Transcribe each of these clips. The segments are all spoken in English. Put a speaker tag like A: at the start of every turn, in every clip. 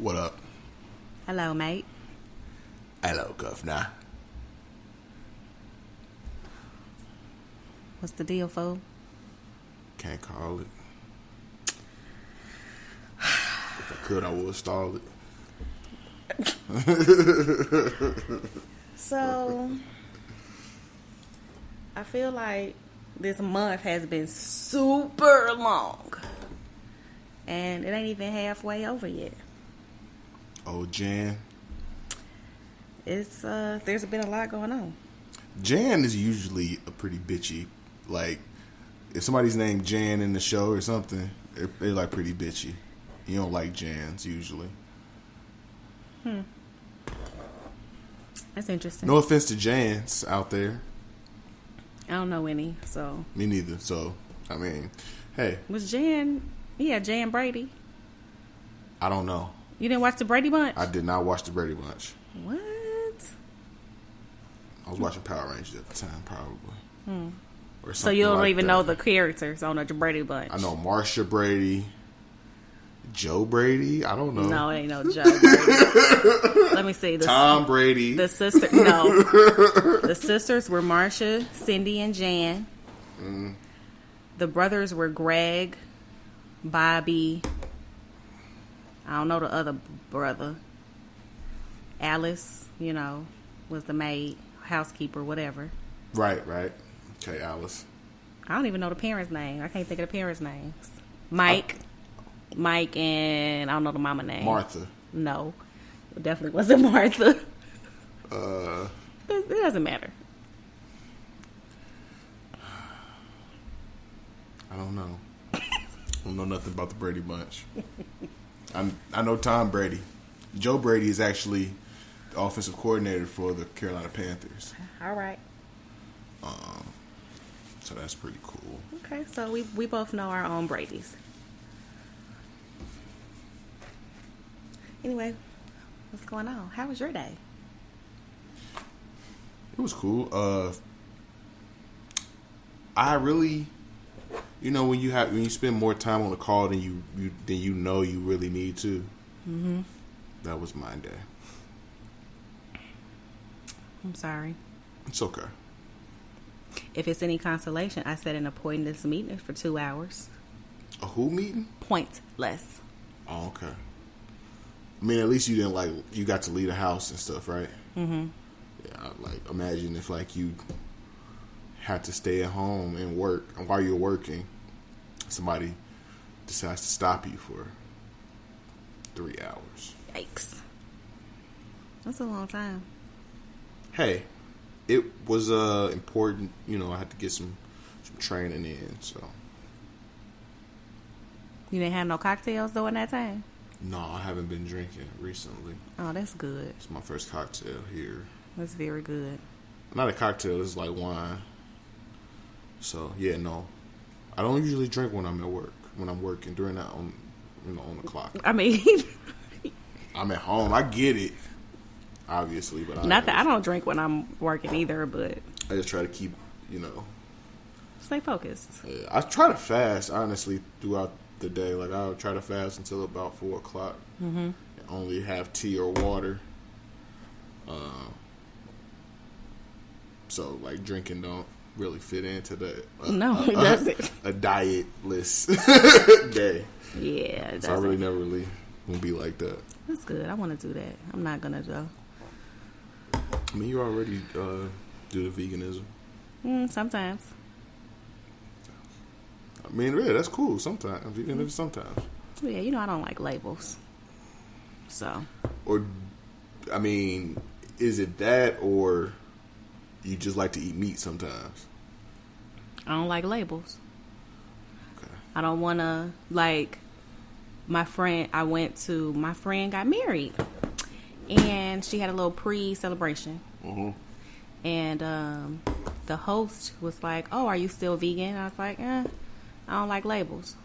A: What up?
B: Hello, mate.
A: Hello, governor.
B: What's the deal, fool?
A: Can't call it. If I could, I would stall it.
B: So, I feel like this month has been super long. And it ain't even halfway over yet.
A: Oh, Jan.
B: There's been a lot going on.
A: Jan is usually a pretty bitchy. Like, if somebody's named Jan in the show or something, they're like pretty bitchy. You don't like Jans usually.
B: That's interesting.
A: No offense to Jans out there.
B: I don't know any, so.
A: Me neither. So, I mean, hey.
B: Was Jan Brady?
A: I don't know.
B: You didn't watch the Brady Bunch?
A: I did not watch the Brady Bunch.
B: What?
A: I was watching Power Rangers at the time, probably. Or
B: So you don't
A: like
B: even
A: that.
B: know the characters on the Brady Bunch?
A: I know Marsha Brady, Joe Brady. I don't know.
B: No, it ain't no Joe Brady. Let me see.
A: Tom Brady.
B: The sisters were Marsha, Cindy, and Jan. The brothers were Greg, Bobby. I don't know the other brother. Alice, was the maid, housekeeper, whatever.
A: Right. Okay, Alice.
B: I don't even know the parents' name. I can't think of the parents' names. Mike, and I don't know the mama name.
A: Martha.
B: No, it definitely wasn't Martha. It doesn't matter.
A: I don't know. I don't know nothing about the Brady Bunch. I know Tom Brady. Joe Brady is actually the offensive coordinator for the Carolina Panthers.
B: All right.
A: So that's pretty cool.
B: Okay, so we both know our own Bradys. Anyway, what's going on? How was your day?
A: It was cool. I really, when you spend more time on the call than you really need to. Mm-hmm. That was my day.
B: I'm sorry.
A: It's okay.
B: If it's any consolation, I set an appointless meeting for 2 hours.
A: A who meeting?
B: Pointless.
A: Oh, okay. I mean, at least you didn't you got to leave the house and stuff, right? Mm-hmm. Yeah, imagine if you had to stay at home and work, and while you're working, somebody decides to stop you for 3 hours.
B: Yikes. That's a long time.
A: Hey, it was important. I had to get some training in, so.
B: You didn't have no cocktails during that time?
A: No, I haven't been drinking recently.
B: Oh, that's good.
A: It's my first cocktail here.
B: That's very good.
A: Not a cocktail, this is like wine. So, yeah, no. I don't usually drink when I'm at work. When I'm working, during that on the clock.
B: I mean...
A: I'm at home. I get it, obviously, but
B: Not that I don't drink when I'm working either, but...
A: I just try to keep,
B: Stay focused.
A: Yeah, I try to fast, honestly, throughout the day. I'll try to fast until about 4 o'clock. Mm-hmm. And only have tea or water. So, drinking don't really fit into that.
B: No, it doesn't.
A: A dietless day.
B: Yeah, it doesn't.
A: So I really never really won't be like that.
B: That's good. I want to do that. I'm not going to, though.
A: I mean, you already do the veganism.
B: Sometimes.
A: I mean, yeah, that's cool. Sometimes. Veganism sometimes.
B: Yeah, I don't like labels. So.
A: Or, I mean, is it that or you just like to eat meat sometimes?
B: I don't like labels.
A: Okay.
B: I don't want to, my friend got married. And she had a little pre-celebration. Mm-hmm. And the host was like, "Oh, are you still vegan?" And I was like, I don't like labels.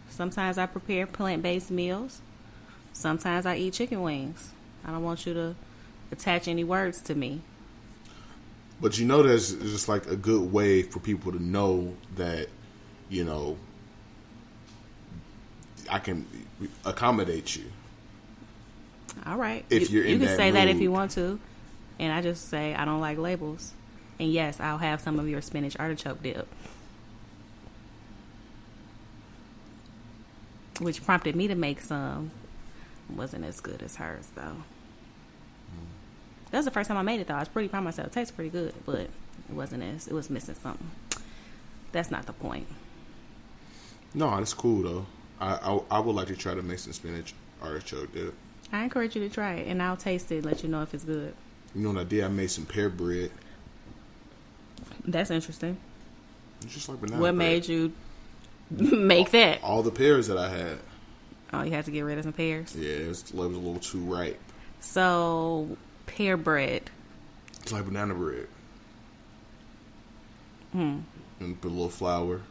B: Sometimes I prepare plant-based meals. Sometimes I eat chicken wings. I don't want you to attach any words to me.
A: But there's just a good way for people to know that, I can accommodate you.
B: All right.
A: If you're in
B: you can
A: that
B: say that if
A: mood.
B: you want to, and I just say I don't like labels. And yes, I'll have some of your spinach artichoke dip, which prompted me to make some. Wasn't as good as hers though. That was the first time I made it though. I was pretty proud of myself. It tastes pretty good, but it wasn't as. It was missing something. That's not the point.
A: No, it's cool though. I would like to try to make some spinach artichoke dip.
B: I encourage you to try it, and I'll taste it and let you know if it's good.
A: You know what I did? I made some pear bread.
B: That's interesting.
A: It's just like banana
B: What
A: bread.
B: made you make that?
A: All the pears that I had.
B: Oh, you had to get rid of some pears?
A: Yeah, it was a little too ripe.
B: So, pear bread.
A: It's like banana bread. And put a little flour.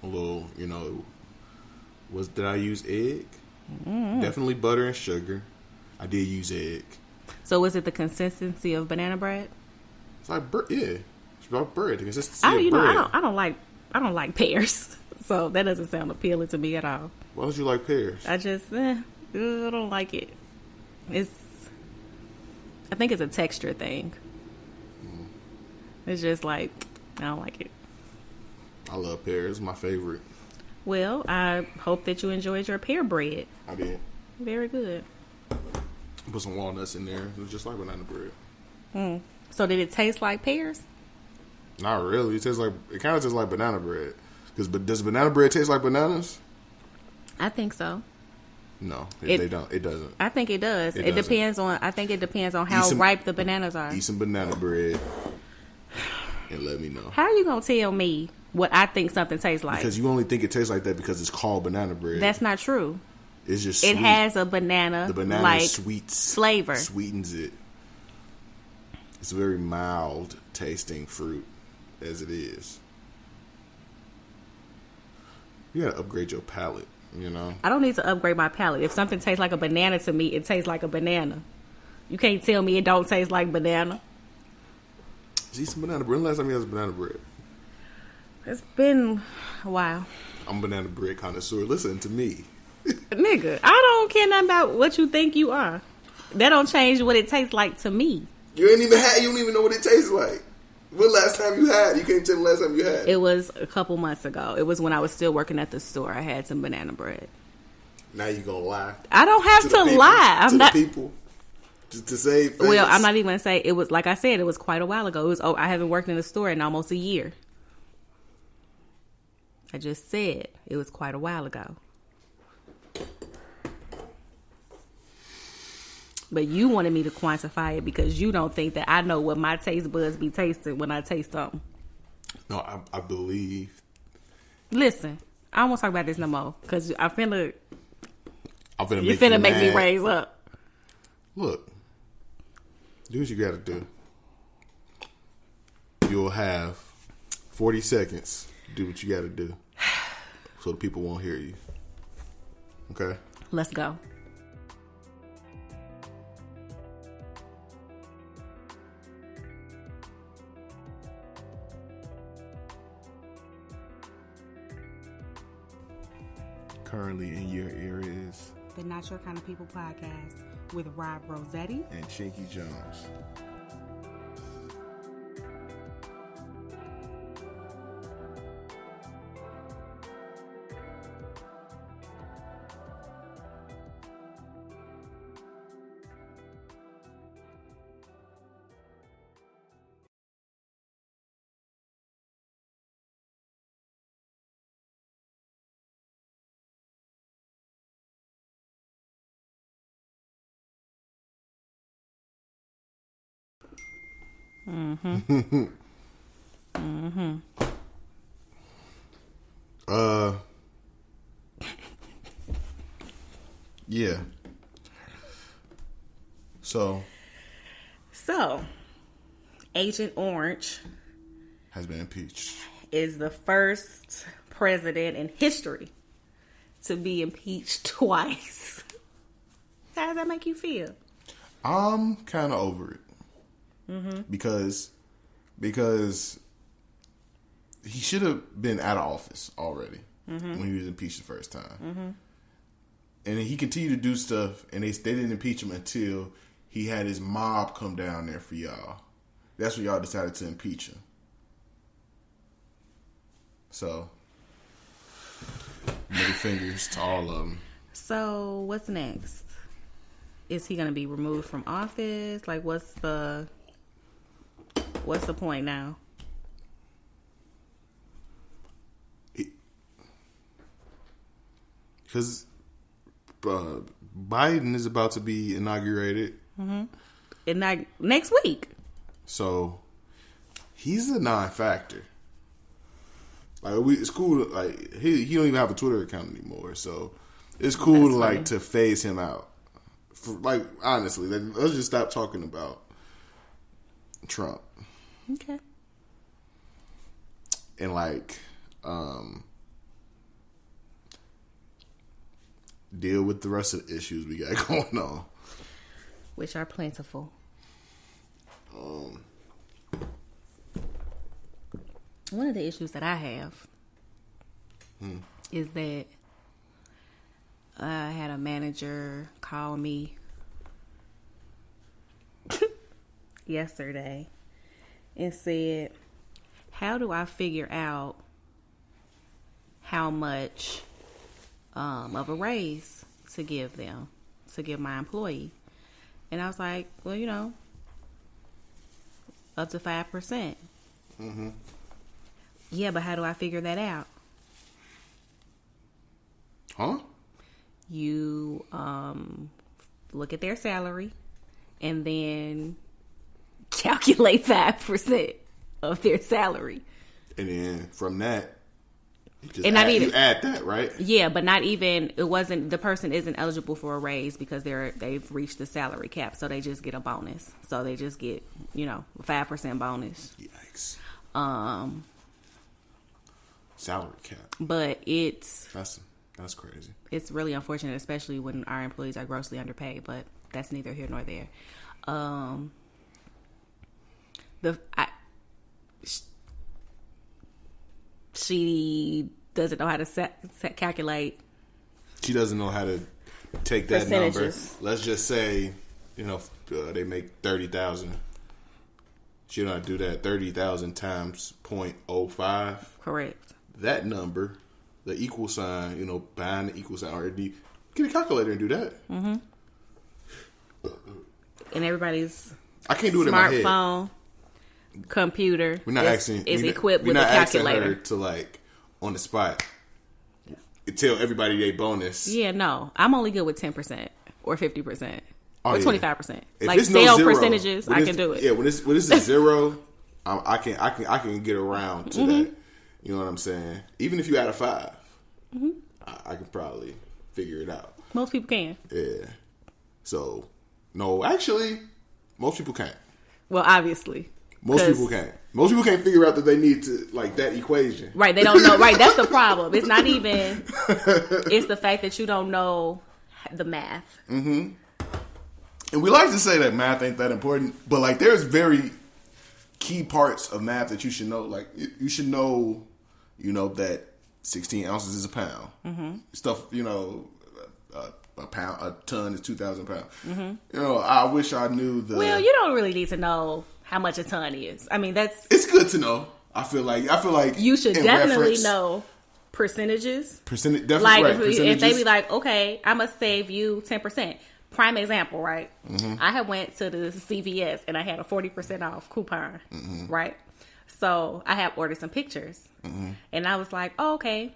A: A little, did I use egg? Definitely butter and sugar. I did use egg.
B: So, was it the consistency of banana bread?
A: It's like bread, yeah. It's about bread. The consistency
B: I
A: of bread.
B: don't like pears. So, that doesn't sound appealing to me at all.
A: Why don't you like pears?
B: I just, I don't like it. I think it's a texture thing. It's just like, I don't like it.
A: I love pears. It's my favorite.
B: Well, I hope that you enjoyed your pear bread.
A: I did.
B: Very good.
A: Put some walnuts in there. It was just like banana bread.
B: So did it taste like pears?
A: Not really. It kind of tastes like banana bread. Does banana bread taste like bananas?
B: I think so.
A: No, they don't. It doesn't.
B: I think it does.
A: It
B: It
A: doesn't.
B: depends on. I think it depends on how ripe the bananas are.
A: Eat some banana bread and let me know.
B: How are you gonna tell me what I think something tastes like?
A: Because you only think it tastes like that because it's called banana bread.
B: That's not true.
A: It's just
B: It
A: sweet.
B: has a banana,
A: The banana
B: like
A: sweets
B: flavor.
A: sweetens it. It's a very mild tasting fruit as it is. You gotta upgrade your palate,
B: I don't need to upgrade my palate. If something tastes like a banana to me, it tastes like a banana. You can't tell me it don't taste like banana.
A: Eat some banana bread. When last time you had some banana bread?
B: It's been a while.
A: I'm a banana bread connoisseur. Listen to me.
B: Nigga, I don't care nothing about what you think you are. That don't change what it tastes like to me.
A: You don't even know what it tastes like. When last time you had? You can't tell the last time you had.
B: It was a couple months ago. It was when I was still working at the store. I had some banana bread.
A: Now you gonna lie?
B: I don't have to lie. I'm not.
A: The people. Just to save face.
B: Well, I'm not even gonna say it was. Like I said, it was quite a while ago. It was. I haven't worked in the store in almost a year. I just said it was quite a while ago. But you wanted me to quantify it because you don't think that I know what my taste buds be tasting when I taste something.
A: No, I believe.
B: Listen, I don't want to talk about this no more because you're finna
A: make
B: me raise up.
A: Look, do what you gotta do. You'll have 40 seconds. Do what you gotta do, so the people won't hear you. Okay.
B: Let's go.
A: Currently in your ear is
B: The Not Your Kind of People podcast with Rob Rosetti
A: and Chinky Jones. Yeah. So
B: Agent Orange
A: has been impeached.
B: is the first president in history to be impeached twice. How does that make you feel?
A: I'm kind of over it. Because he should have been out of office already when he was impeached the first time. And he continued to do stuff, and they didn't impeach him until he had his mob come down there for y'all. That's when y'all decided to impeach him. So, middle fingers to all of them.
B: So, what's next? Is he going to be removed from office? Like, what's the point now?
A: Because Biden is about to be inaugurated.
B: Mm-hmm. Next week.
A: So, he's a non-factor. Like, it's cool. Like, he don't even have a Twitter account anymore. So, it's cool to like to phase him out. Like, honestly, let's just stop talking about Trump.
B: Okay.
A: And like, deal with the rest of the issues we got going on,
B: which are plentiful. One of the issues that I have is that I had a manager call me yesterday and said, how do I figure out how much of a raise to give my employee? And I was like, well, up to 5%.
A: Mm-hmm.
B: Yeah, but how do I figure that out?
A: Huh?
B: You look at their salary and then calculate 5% of their salary.
A: And then from that, you add that, right?
B: Yeah, but the person isn't eligible for a raise because they've reached the salary cap, so they just get a bonus. So they just get, a 5% bonus.
A: Yikes. Salary cap.
B: But
A: that's crazy.
B: It's really unfortunate, especially when our employees are grossly underpaid, but that's neither here nor there. She doesn't know how to calculate.
A: She doesn't know how to take that number. Let's just say, they make 30,000. She don't know how to do that. 30,000 times 0.05.
B: Correct.
A: That number, the equal sign, behind the equal sign, or get a calculator and do that.
B: Mm-hmm. And everybody's
A: I can't do it in my head.
B: Smartphone, computer.
A: We're not asking.
B: Is equipped with a calculator.
A: Her to like on the spot tell everybody they bonus.
B: Yeah, no, I'm only good with 10% or 50% or 25%.
A: Like
B: sale percentages, I can do it.
A: Yeah, when this is zero, I can get around to that. You know what I'm saying? Even if you add a 5, I can probably figure it out.
B: Most people can.
A: Yeah. So, no, actually, most people can't.
B: Well, obviously.
A: Most people can't. Most people can't figure out that they need to, like, that equation.
B: Right, they don't know. Right, that's the problem. It's not even, it's the fact that you don't know the math.
A: Mm-hmm. And we like to say that math ain't that important, but, like, there's very key parts of math that you should know. Like, you should know, that 16 ounces is a pound. Mm-hmm. Stuff, a pound, a ton is 2,000 pounds. Mm-hmm. I wish I knew the.
B: Well, you don't really need to know how much a ton is. I mean,
A: it's good to know. I feel like
B: you should definitely know percentages.
A: Definitely,
B: like
A: right,
B: if they be like, okay, I'm gonna save you 10%. Prime example, right? Mm-hmm. I had went to the CVS and I had a 40% off coupon, right? So I had ordered some pictures, and I was like, oh, okay,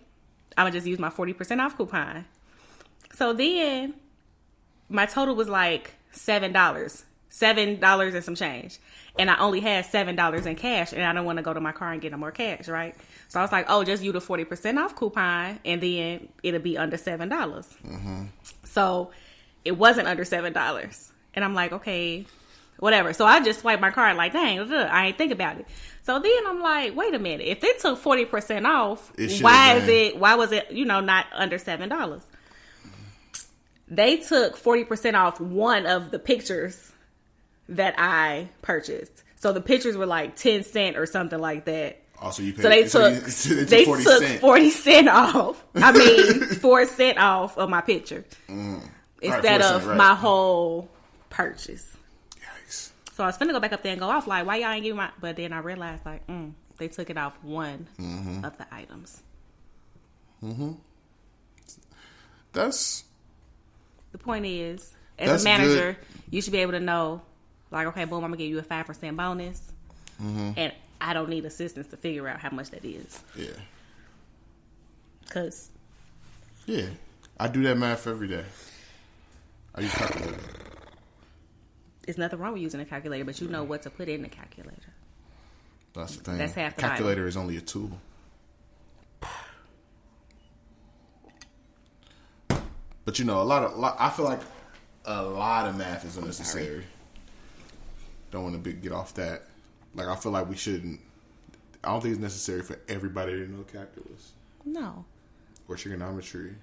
B: I'm gonna just use my 40% off coupon. So then my total was like $7 and some change. And I only had $7 in cash, and I don't want to go to my car and get no more cash, right? So I was like, oh, just use the 40% off coupon, and then it'll be under $7. Mm-hmm. So it wasn't under $7. And I'm like, okay, whatever. So I just swiped my card like, dang, I ain't think about it. So then I'm like, wait a minute. If they took 40% off, why was it, not under $7? They took 40% off one of the pictures that I purchased. So the pictures were like 10 cents or something like that.
A: Oh, so you paid,
B: so they
A: took 40
B: took
A: cent.
B: 40 cent off. I mean, 4 cent off of my picture instead
A: right,
B: of
A: right.
B: my whole purchase.
A: Yikes.
B: So I was finna go back up there and go off like, why y'all ain't give me my? But then I realized like, they took it off one of the items.
A: That's
B: The point is, as a manager, you should be able to know, like, okay, boom, I'm gonna give you a 5% bonus, and I don't need assistance to figure out how much that is.
A: Yeah.
B: Cause
A: I do that math every day. I use calculator.
B: there's nothing wrong with using a calculator, but you know what to put in the calculator.
A: That's the thing.
B: That's half the
A: calculator
B: Bible.
A: is only a tool. But you know, I feel like a lot of math is unnecessary. Don't want to get off that. Like, I feel like we shouldn't. I don't think it's necessary for everybody to know calculus.
B: No.
A: Or trigonometry.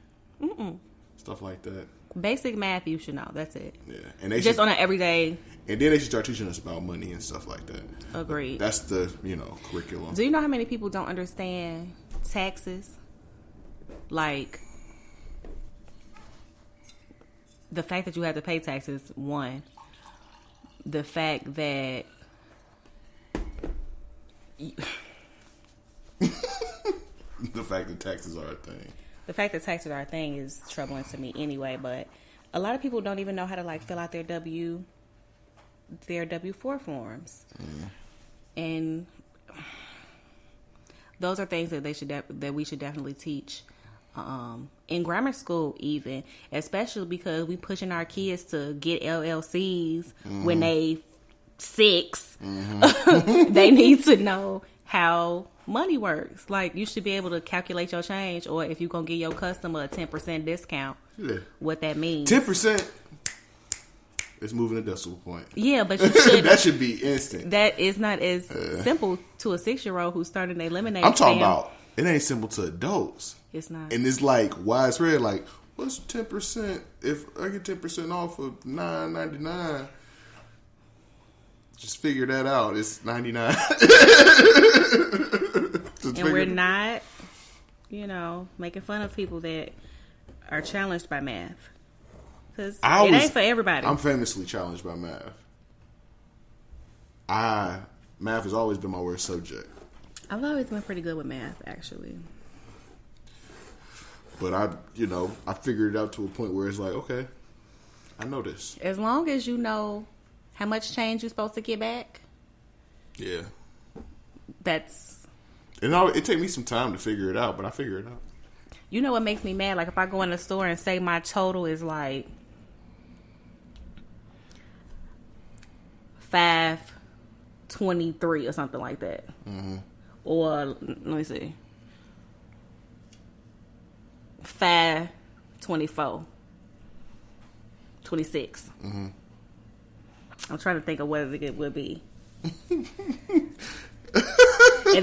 A: Stuff like that.
B: Basic math, you should know. That's it.
A: Yeah, and they
B: Just on an everyday.
A: And then they should start teaching us about money and stuff like that.
B: Agreed.
A: That's the curriculum.
B: Do you know how many people don't understand taxes? Like, the fact that you have to pay taxes, one. The fact that
A: The fact that taxes are a thing.
B: The fact that taxes are a thing is troubling to me anyway, but a lot of people don't even know how to like fill out their W-4 forms. And those are things that that we should definitely teach in grammar school, even, especially because we pushing our kids to get LLCs when they 6. They need to know how money works. Like, you should be able to calculate your change, or if you're gonna give your customer a 10% discount, what that means.
A: 10%. It's moving a decimal point.
B: Yeah, but you should.
A: That should be instant.
B: That is not as simple to a 6-year-old who's starting a lemonade.
A: I'm talking
B: stand.
A: about it ain't simple to adults.
B: It's not.
A: And it's like widespread. Like, what's 10%? If I get 10% off of $9.99, just figure that out. It's $99.
B: And we're not, making fun of people that are challenged by math. Because it ain't for everybody.
A: I'm famously challenged by math. Math has always been my worst subject.
B: I've always been pretty good with math, actually.
A: But I figured it out to a point where it's like, okay, I know this.
B: As long as you know how much change you're supposed to get back.
A: Yeah.
B: It
A: take me some time to figure it out, but I figure it out.
B: You know what makes me mad? Like, if I go in the store and say my total is like $5.23 or something like that. Or, let me see, $5.24, $26. I'm trying to think of what it would be. And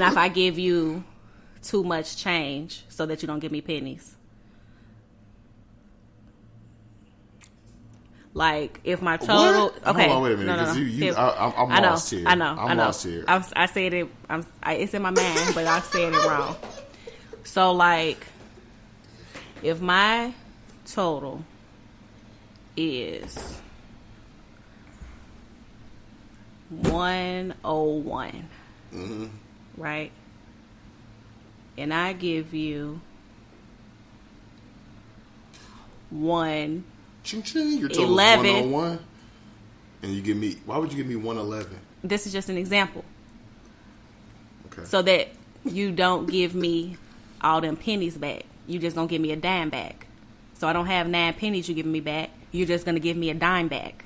B: if I give you too much change so that you don't give me pennies. Like, if my total...
A: What?
B: Okay.
A: Hold on, wait a minute.
B: No.
A: I'm lost here.
B: I know.
A: I'm lost here.
B: I said it... it's in my mind, but I said it wrong. So, like, if my total is 101, right? And I give you
A: Ching ching, your total
B: 11.
A: is 101. And you give me, why would you give me 111?
B: This is just an example.
A: Okay.
B: So that you don't give me all them pennies back. You just gonna give me a dime back. So I don't have 9 pennies you giving me back. You're just gonna give me a dime back.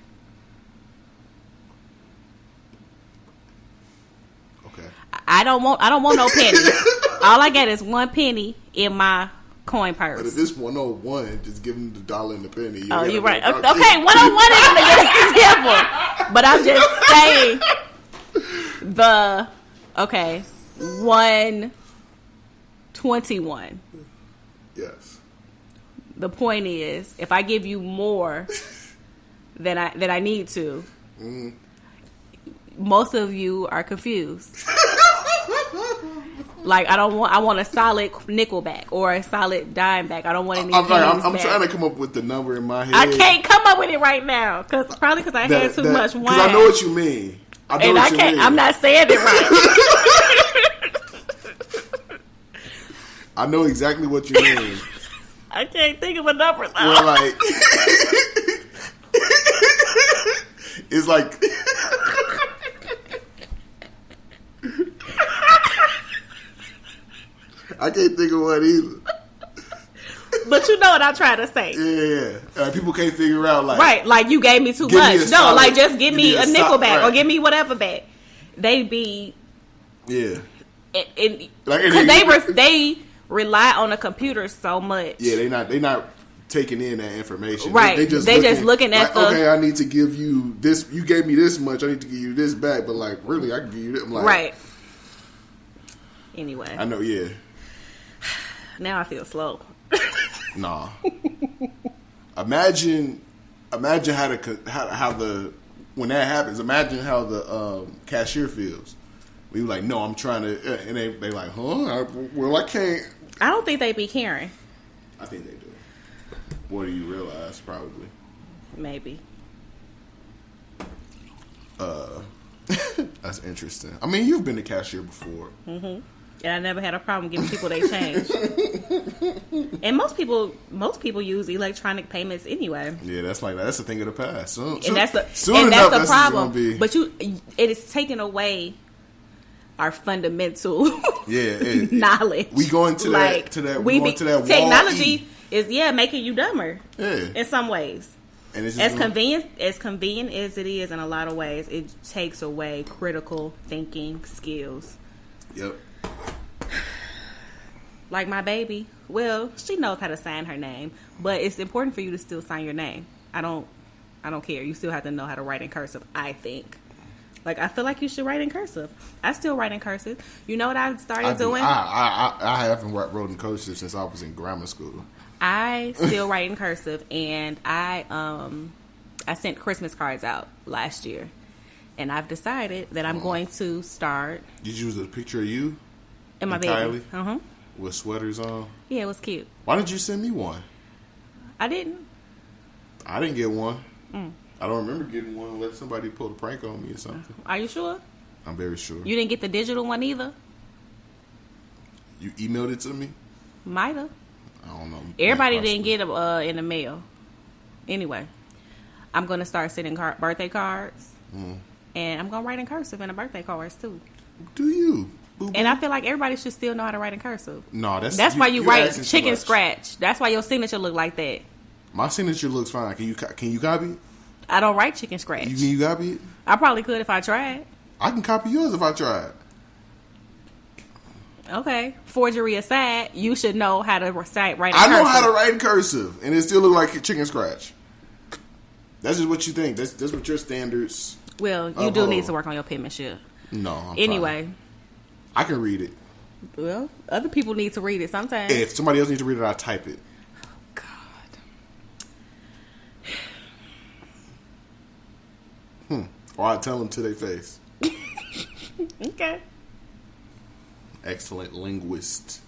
A: Okay.
B: I don't want no pennies. All I got is 1 penny in my coin purse.
A: But if it's 101, just give them the dollar and the penny.
B: Oh, you're right. Okay, 101 isn't a good example. But I'm just saying 121.
A: Yes.
B: The point is, if I give you more than I need to, most of you are confused. Like, I want a solid nickel back or a solid dime back. I don't want any
A: I'm
B: back.
A: trying to come up with the number in my head.
B: I can't come up with it right now because I had too much wine.
A: Because I know what you mean.
B: I'm not saying it right.
A: I know exactly what you mean.
B: I can't think of a number though.
A: Well, like, it's like. I can't think of one either.
B: But you know what I'm trying to say.
A: Yeah. People can't figure out, like...
B: Right, like you gave me too much. Just give me a nickel back or give me whatever back. They be...
A: Yeah.
B: Because they rely on a computer so much.
A: Yeah, they not taking in that information.
B: Right. They just looking at the...
A: Okay, I need to give you this. You gave me this much. I need to give you this back. But, like, really, I can give you this. I'm like...
B: Right. Anyway.
A: I know, yeah.
B: Now I feel slow.
A: Nah. Imagine how the when that happens. Imagine how the cashier feels. We were like, no, I'm trying to, and they like, huh? I can't.
B: I don't think they be caring.
A: I think they do. What do you realize? Probably.
B: Maybe.
A: That's interesting. I mean, you've been a cashier before.
B: Mm-hmm. And I never had a problem giving people their change. And most people use electronic payments anyway.
A: Yeah, that's a thing of the past.
B: That's the problem. But it is taking away our fundamental knowledge.
A: We going to that
B: technology is making you dumber.
A: Yeah.
B: In some ways.
A: And it's
B: as convenient as it is in a lot of ways, it takes away critical thinking skills.
A: Yep.
B: Like my baby. Well, she knows how to sign her name, but it's important for you to still sign your name. I don't care. You still have to know how to write in cursive, I think. Like, I feel like you should write in cursive. I still write in cursive. You know what I started doing?
A: I haven't wrote in cursive since I was in grammar school.
B: I still write in cursive, and I sent Christmas cards out last year. And I've decided that I'm going to start.
A: Did you use a picture of you?
B: And my baby.
A: Kylie? With sweaters on?
B: Yeah, it was cute.
A: Why didn't you send me one?
B: I didn't.
A: I didn't get one. I don't remember getting one unless somebody pulled a prank on me or something.
B: Are you sure?
A: I'm very sure.
B: You didn't get the digital one either?
A: You emailed it to me?
B: Might have.
A: I don't know.
B: Everybody didn't get them in the mail. Anyway, I'm going to start sending birthday cards. And I'm going to write in cursive in the birthday cards, too.
A: Do you? Boo-boo.
B: And I feel like everybody should still know how to write in cursive.
A: No,
B: that's why you write chicken scratch. That's why your signature look like that.
A: My signature looks fine. Can you copy it?
B: I don't write chicken scratch.
A: Can you copy it?
B: I probably could if I tried.
A: I can copy yours if I tried.
B: Okay. Forgery aside, you should know how to write in cursive.
A: I know how to write in cursive, and it still look like chicken scratch. That's just what you think. That's what your standards.
B: Well, you do need to work on your penmanship.
A: No.
B: Anyway.
A: I can read it.
B: Well, other people need to read it sometimes.
A: If somebody else needs to read it, I'll type it.
B: God.
A: Or I'll tell them to their face.
B: Okay.
A: Excellent linguist.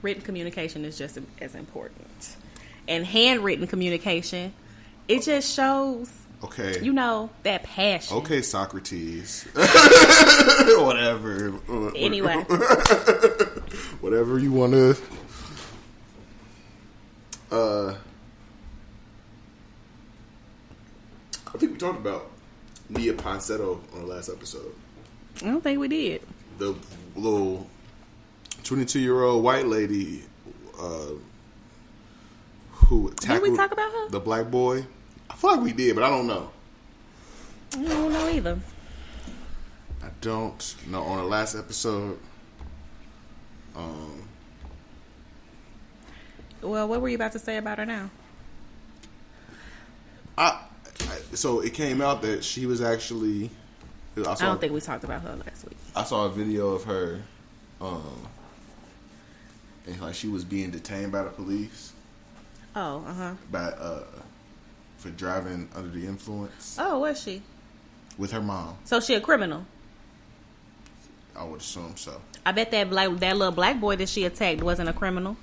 B: Written communication is just as important. And handwritten communication, it just shows,
A: okay,
B: that passion.
A: Okay, Socrates. Whatever.
B: Anyway.
A: Whatever you want to. I think we talked about Nia Ponsetto on the last episode.
B: I don't think we did.
A: The little 22-year-old white lady who tackled
B: did we talk about her?
A: The black boy. I feel like we did, but I don't know.
B: I don't know either.
A: I don't know. On the last episode,
B: well, what were you about to say about her now?
A: So it came out that she was actually.
B: I don't think we talked about her last week.
A: I saw a video of her, and like she was being detained by the police.
B: Oh,
A: for driving under the influence.
B: Oh, was she?
A: With her mom.
B: So she a criminal?
A: I would assume so.
B: I bet that little black boy that she attacked wasn't a criminal.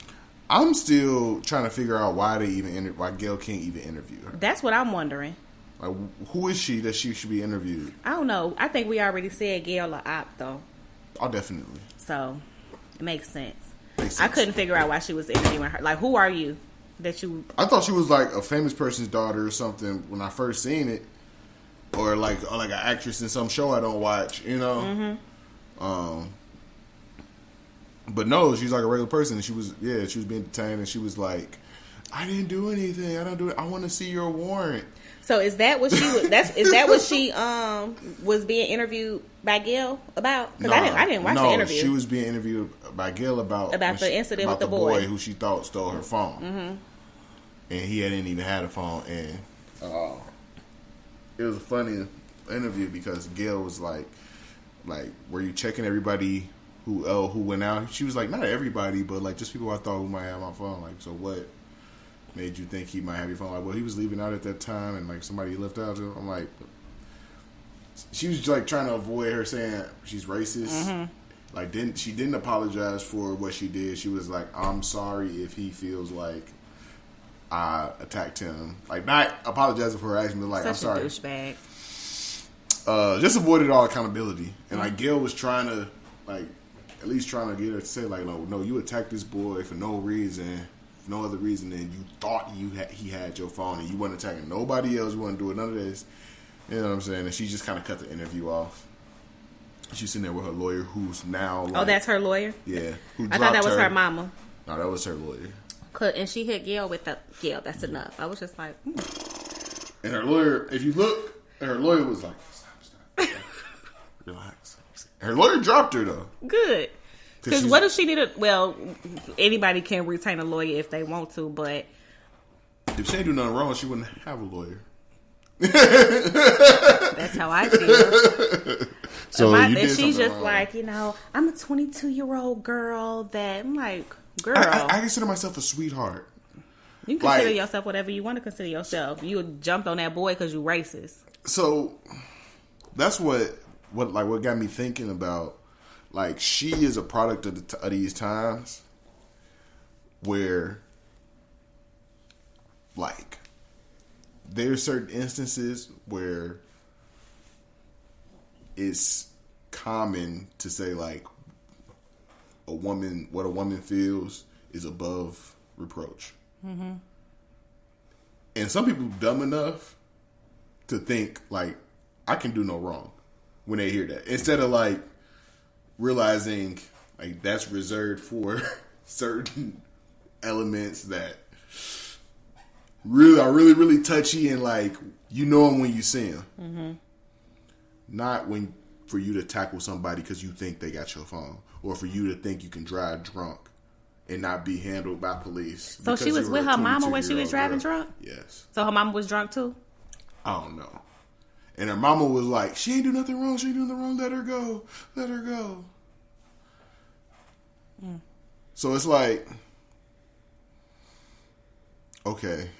A: I'm still trying to figure out why why Gail can't even interview her.
B: That's what I'm wondering.
A: Like, who is she that she should be interviewed?
B: I don't know. I think we already said Gail or Op, though.
A: Oh, definitely.
B: So, it makes sense. I couldn't figure out why she was interviewing her. Like, who are you that you...
A: I thought she was like a famous person's daughter or something when I first seen it. Or like an actress in some show I don't watch, you know? Mm-hmm. But no, she's like a regular person. And she was being detained, and she was like, I didn't do anything. I don't do it. I want to see your warrant.
B: So is that what she was? Is that what she was being interviewed by Gail about? Because I didn't watch the interview.
A: She was being interviewed by Gail about
B: the incident with the
A: boy who she thought stole her phone, and he hadn't even had a phone. And it was a funny interview because Gail was like, were you checking everybody who went out? She was like, not everybody, but like just people I thought who might have my phone. Like, so what made you think he might have your phone? Like, well, he was leaving out at that time, and like somebody left out. I'm like, she was like trying to avoid her saying she's racist. Like, she didn't apologize for what she did. She was like, I'm sorry if he feels like I attacked him. Like, not apologizing for her action, but like,
B: Such
A: I'm sorry.
B: A douchebag.
A: Just avoided all accountability. And like Gail was trying to at least trying to get her to say like, no, you attacked this boy for no reason. No other reason than you thought he had your phone, and you weren't attacking nobody else. You weren't doing none of this. You know what I'm saying? And she just kind of cut the interview off. She's sitting there with her lawyer, who's now like,
B: that's her lawyer?
A: Yeah.
B: I thought that was her mama.
A: No, that was her lawyer.
B: And she hit Gail with Gail, that's enough. I was just like,
A: And her lawyer, if you look, her lawyer was like, stop. Relax. Her lawyer dropped her, though.
B: Good. Because what if she needed... Well, anybody can retain a lawyer if they want to, but...
A: If she ain't do nothing wrong, she wouldn't have a lawyer.
B: That's how I feel.
A: So
B: she's just wrong. Like, I'm a 22-year-old girl that... I'm like, girl...
A: I consider myself a sweetheart.
B: You can consider yourself whatever you want to consider yourself. You jumped on that boy because you racist.
A: So, that's what got me thinking about... Like, she is a product of these times where, like, there's certain instances where it's common to say, like, what a woman feels is above reproach. Mm-hmm. And some people dumb enough to think, like, I can do no wrong when they hear that. Instead of, like, realizing like that's reserved for certain elements that really are really, really touchy and like them when you see them. Mm-hmm. Not for you to tackle somebody because you think they got your phone, or for you to think you can drive drunk and not be handled by police.
B: So she was with her mama when she was driving drunk?
A: Yes.
B: So her mama was drunk too?
A: I don't know. And her mama was like, she ain't do nothing wrong. She ain't doing nothing wrong. Let her go. Let her go. Mm. So it's like, okay,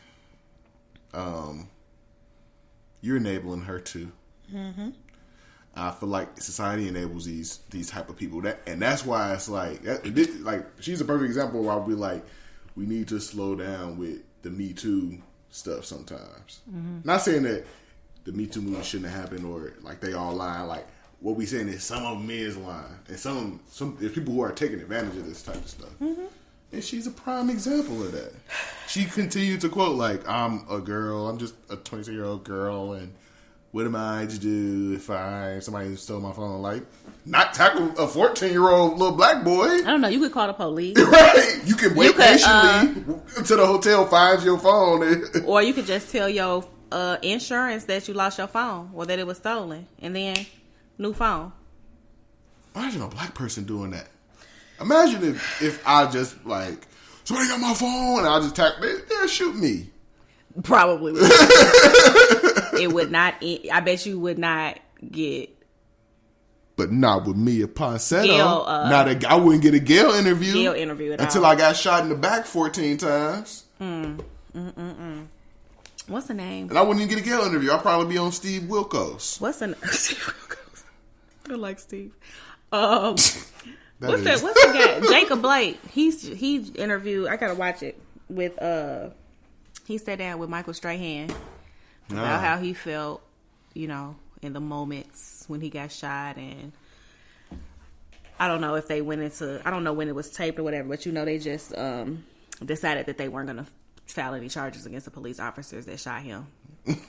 A: you're enabling her too. Mm-hmm. I feel like society enables these type of people. That's why it's like she's a perfect example where I'll be like, we need to slow down with the Me Too stuff sometimes. Mm-hmm. Not saying that the Me Too movement shouldn't have happened or like they all lying. Like what we saying is some of them is lying, and some there's people who are taking advantage of this type of stuff. Mm-hmm. And she's a prime example of that. She continued to quote like, "I'm a girl. I'm just a 22-year-old girl, and what am I to do if somebody stole my phone? Like, not tackle a 14-year-old little black boy. I
B: don't know. You could call the police,
A: right? You can wait patiently until the hotel finds your phone,
B: or you could just tell your insurance that you lost your phone or that it was stolen, and then new phone.
A: Imagine a black person doing that. Imagine if I just like somebody got my phone and I just tap it, they'll shoot me.
B: Probably would. It would not. I bet you would not get.
A: But not with me, a Ponsetto. I wouldn't get a Gail interview. Until I got shot in the back 14 times.
B: What's the name?
A: And I wouldn't even get a Gail interview. I'd probably be on Steve Wilkos.
B: What's the name? Steve Wilkos. I like Steve. What's the guy? Jacob Blake. He interviewed. I gotta watch it with. He sat down with Michael Strahan about how he felt, in the moments when he got shot, and I don't know if they went into. I don't know when it was taped or whatever, but they just decided that they weren't gonna file any charges against the police officers that shot him.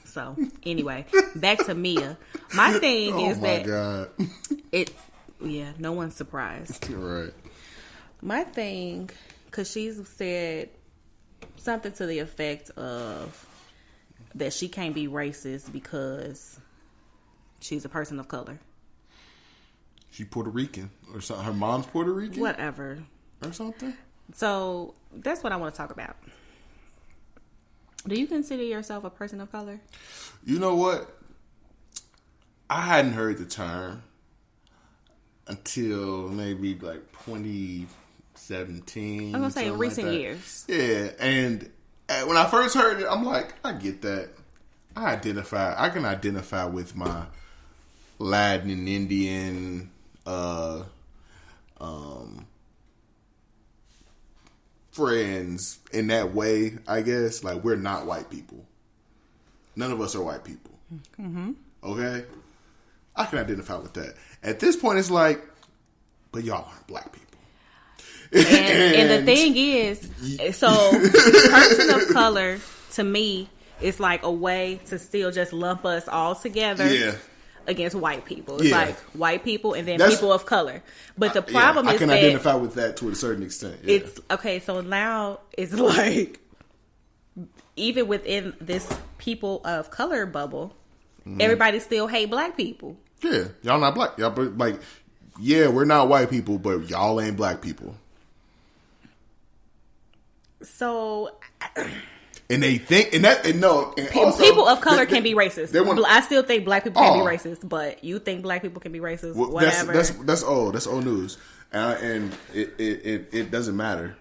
B: So anyway, back to Mia. My thing is that God. No one's surprised.
A: Right.
B: My thing, because she said something to the effect of that she can't be racist because she's a person of color.
A: She Puerto Rican or something. Her mom's Puerto Rican?
B: Whatever.
A: Or something?
B: So that's what I want to talk about. Do you consider yourself a person of color?
A: You know what? I hadn't heard the term until maybe like 2017.
B: I'm going to say recent
A: like
B: years.
A: Yeah. And when I first heard it, I'm like, I get that. I can identify with my Latin and Indian friends in that way, I guess. Like, we're not white people. None of us are white people. Mm-hmm. Okay? I can identify with that. At this point, it's like, but y'all aren't black people.
B: And the thing is, so person of color, to me, is like a way to still just lump us all together against white people. It's like white people and then people of color. But the problem is
A: I can identify with that to a certain extent. Yeah.
B: It's okay. So now it's like, even within this people of color bubble, everybody still hate black people.
A: Yeah, y'all not black. Y'all like, we're not white people, but y'all ain't black people.
B: So,
A: and they think, and also,
B: people of color can be racist. I still think black people can be racist, but you think black people can be racist? Well, whatever.
A: That's old. That's old news, and it doesn't matter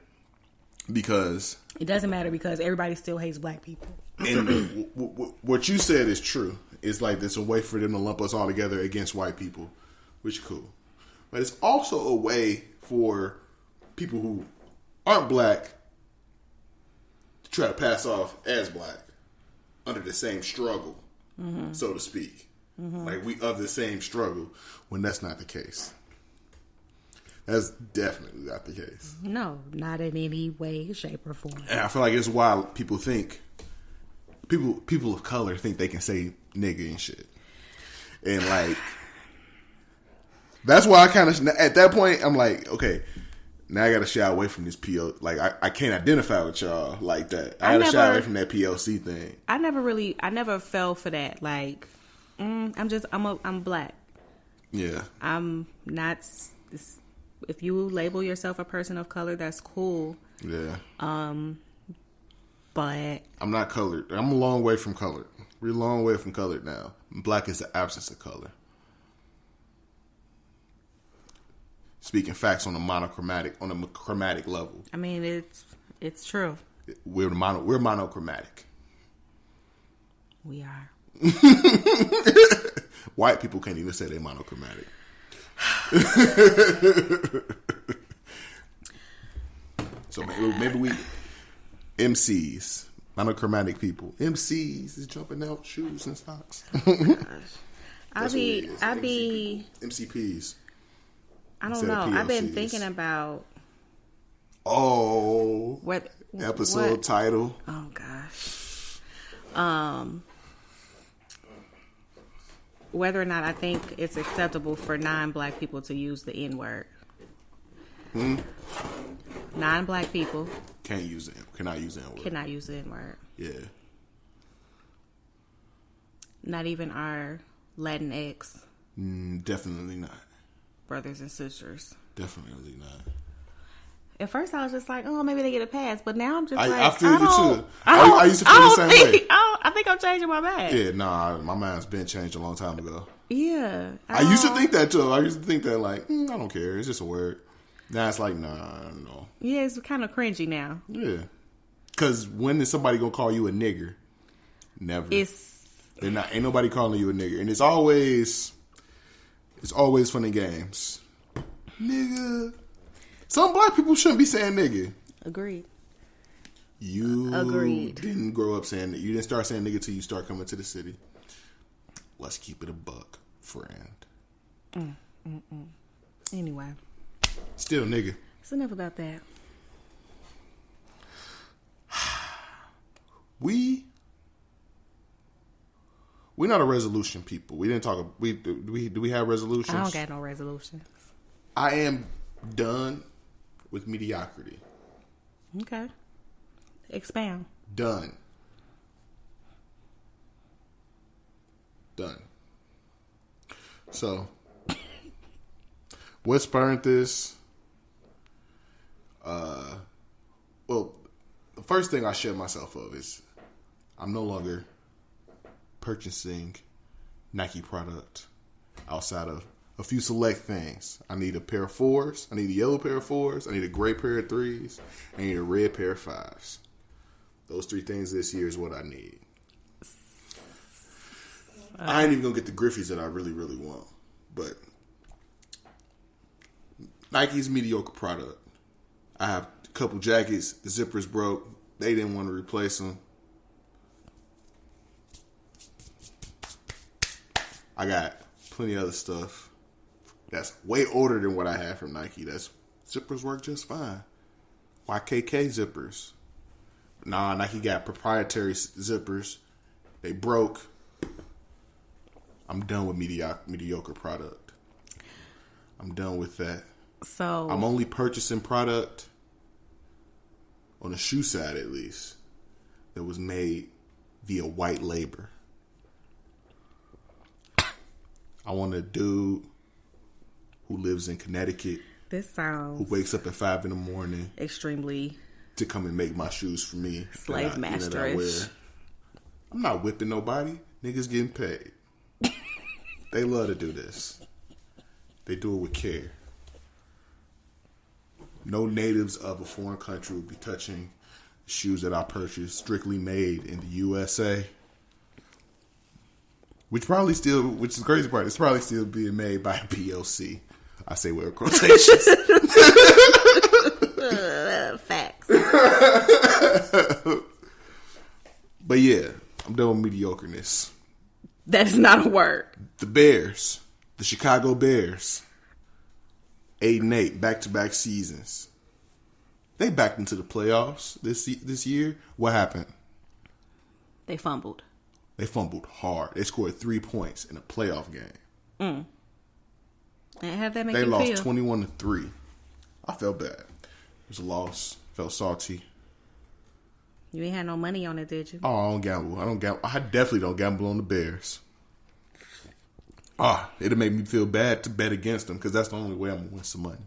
A: because
B: everybody still hates black people.
A: And what you said is true. It's like there's a way for them to lump us all together against white people, which is cool. But it's also a way for people who aren't black to try to pass off as black under the same struggle, so to speak. Mm-hmm. Like, we of the same struggle, when that's not the case. That's definitely not the case.
B: No, not in any way, shape, or form.
A: And I feel like it's why people think, people of color think they can say nigga and shit. And like, that's why I kind of, at that point, I'm like, okay, now I got to shy away from this PO. Like, I can't identify with y'all like that. I got to shy away from that POC thing. I never fell for that. Like, I'm black. Yeah. I'm not, if you label yourself a person of color, that's cool. Yeah. But I'm not colored. I'm a long way from colored. We're a long way from colored now. Black is the absence of color. Speaking facts on a chromatic level. I mean, it's true. We're monochromatic. We are. White people can't even say they're monochromatic. So maybe we MCs, monochromatic people. MCs is jumping out shoes and socks. Oh, gosh. I be MCPs. I don't know. I've been thinking about what episode title. Oh gosh. Whether or not I think it's acceptable for non-black people to use the N-word. Non-black people cannot use the N-word. Cannot use the N-word. Yeah. Not even our Latinx. Definitely not. Brothers and sisters. Definitely not. At first I was just like, oh, maybe they get a pass. But now I'm just I feel you too. I used to feel the same way. I think I'm changing my mind. Yeah, nah, my mind's been changed a long time ago. Yeah. I used to think that too. I used to think that like, I don't care. It's just a word. Now it's like, nah, no. Yeah, it's kind of cringy now. Yeah. Because when is somebody going to call you a nigger? Never. Ain't nobody calling you a nigger. And it's always fun and games. Nigga. Some black people shouldn't be saying nigga.
B: Agreed.
A: You
B: Agreed.
A: didn't grow up saying that. You didn't start saying nigga till you start coming to the city. Let's keep it a buck, friend.
B: Anyway.
A: Still nigga.
B: It's enough about that.
A: We're not a resolution people. We didn't talk. Do we have resolutions?
B: I don't got no resolutions.
A: I am done with mediocrity.
B: Okay. Expound.
A: Done. So, what spurred this? Well, the first thing I shut myself of is I'm no longer purchasing Nike product outside of a few select things. I need a pair of 4s. I need a yellow pair of 4s. I need a gray pair of 3s. I need a red pair of 5s. Those 3 things this year is what I need. I ain't even gonna get the Griffies that I really, really want. But Nike's mediocre product. I have a couple jackets. The zippers broke. They didn't want to replace them. I got plenty of other stuff that's way older than what I had from Nike. That's zippers work just fine. YKK zippers. Nah, Nike got proprietary zippers. They broke. I'm done with mediocre product. I'm done with that.
B: So
A: I'm only purchasing product on the shoe side, at least, that was made via white labor. I want a dude who lives in Connecticut.
B: This sounds
A: who wakes up at 5 a.m.
B: extremely
A: to come and make my shoes for me.
B: Slave masterish.
A: I'm not whipping nobody. Niggas getting paid. They love to do this. They do it with care. No natives of a foreign country will be touching shoes that I purchased, strictly made in the USA. Which is the crazy part, it's probably still being made by a PLC. I say with quotations.
B: Facts.
A: But yeah, I'm done with mediocreness.
B: That is not a word.
A: The Bears, the Chicago Bears, 8-8, back-to-back seasons. They backed into the playoffs this year. What happened?
B: They fumbled.
A: They fumbled hard. They scored 3 points in a playoff game.
B: And how did that make
A: they
B: you feel?
A: They lost 21-3. I felt bad. It was a loss. Felt salty.
B: You ain't had no money on it, did you?
A: Oh, I don't gamble. I definitely don't gamble on the Bears. It'll make me feel bad to bet against them because that's the only way I'm going to win some money.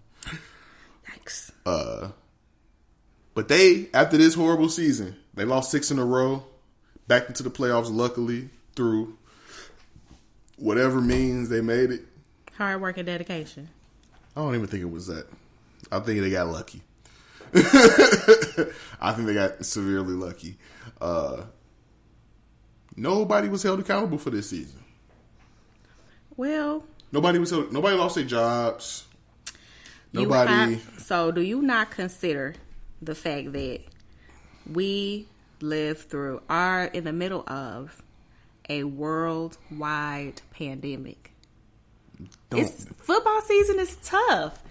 B: Thanks.
A: But they, after this horrible season, they lost 6 in a row. Back into the playoffs, luckily, through whatever means they made it.
B: Hard work and dedication.
A: I don't even think it was that. I think they got lucky. I think they got severely lucky. Nobody was held accountable for this season.
B: Well,
A: nobody lost their jobs.
B: So do you not consider the fact that we live in the middle of a worldwide pandemic? Football season is tough.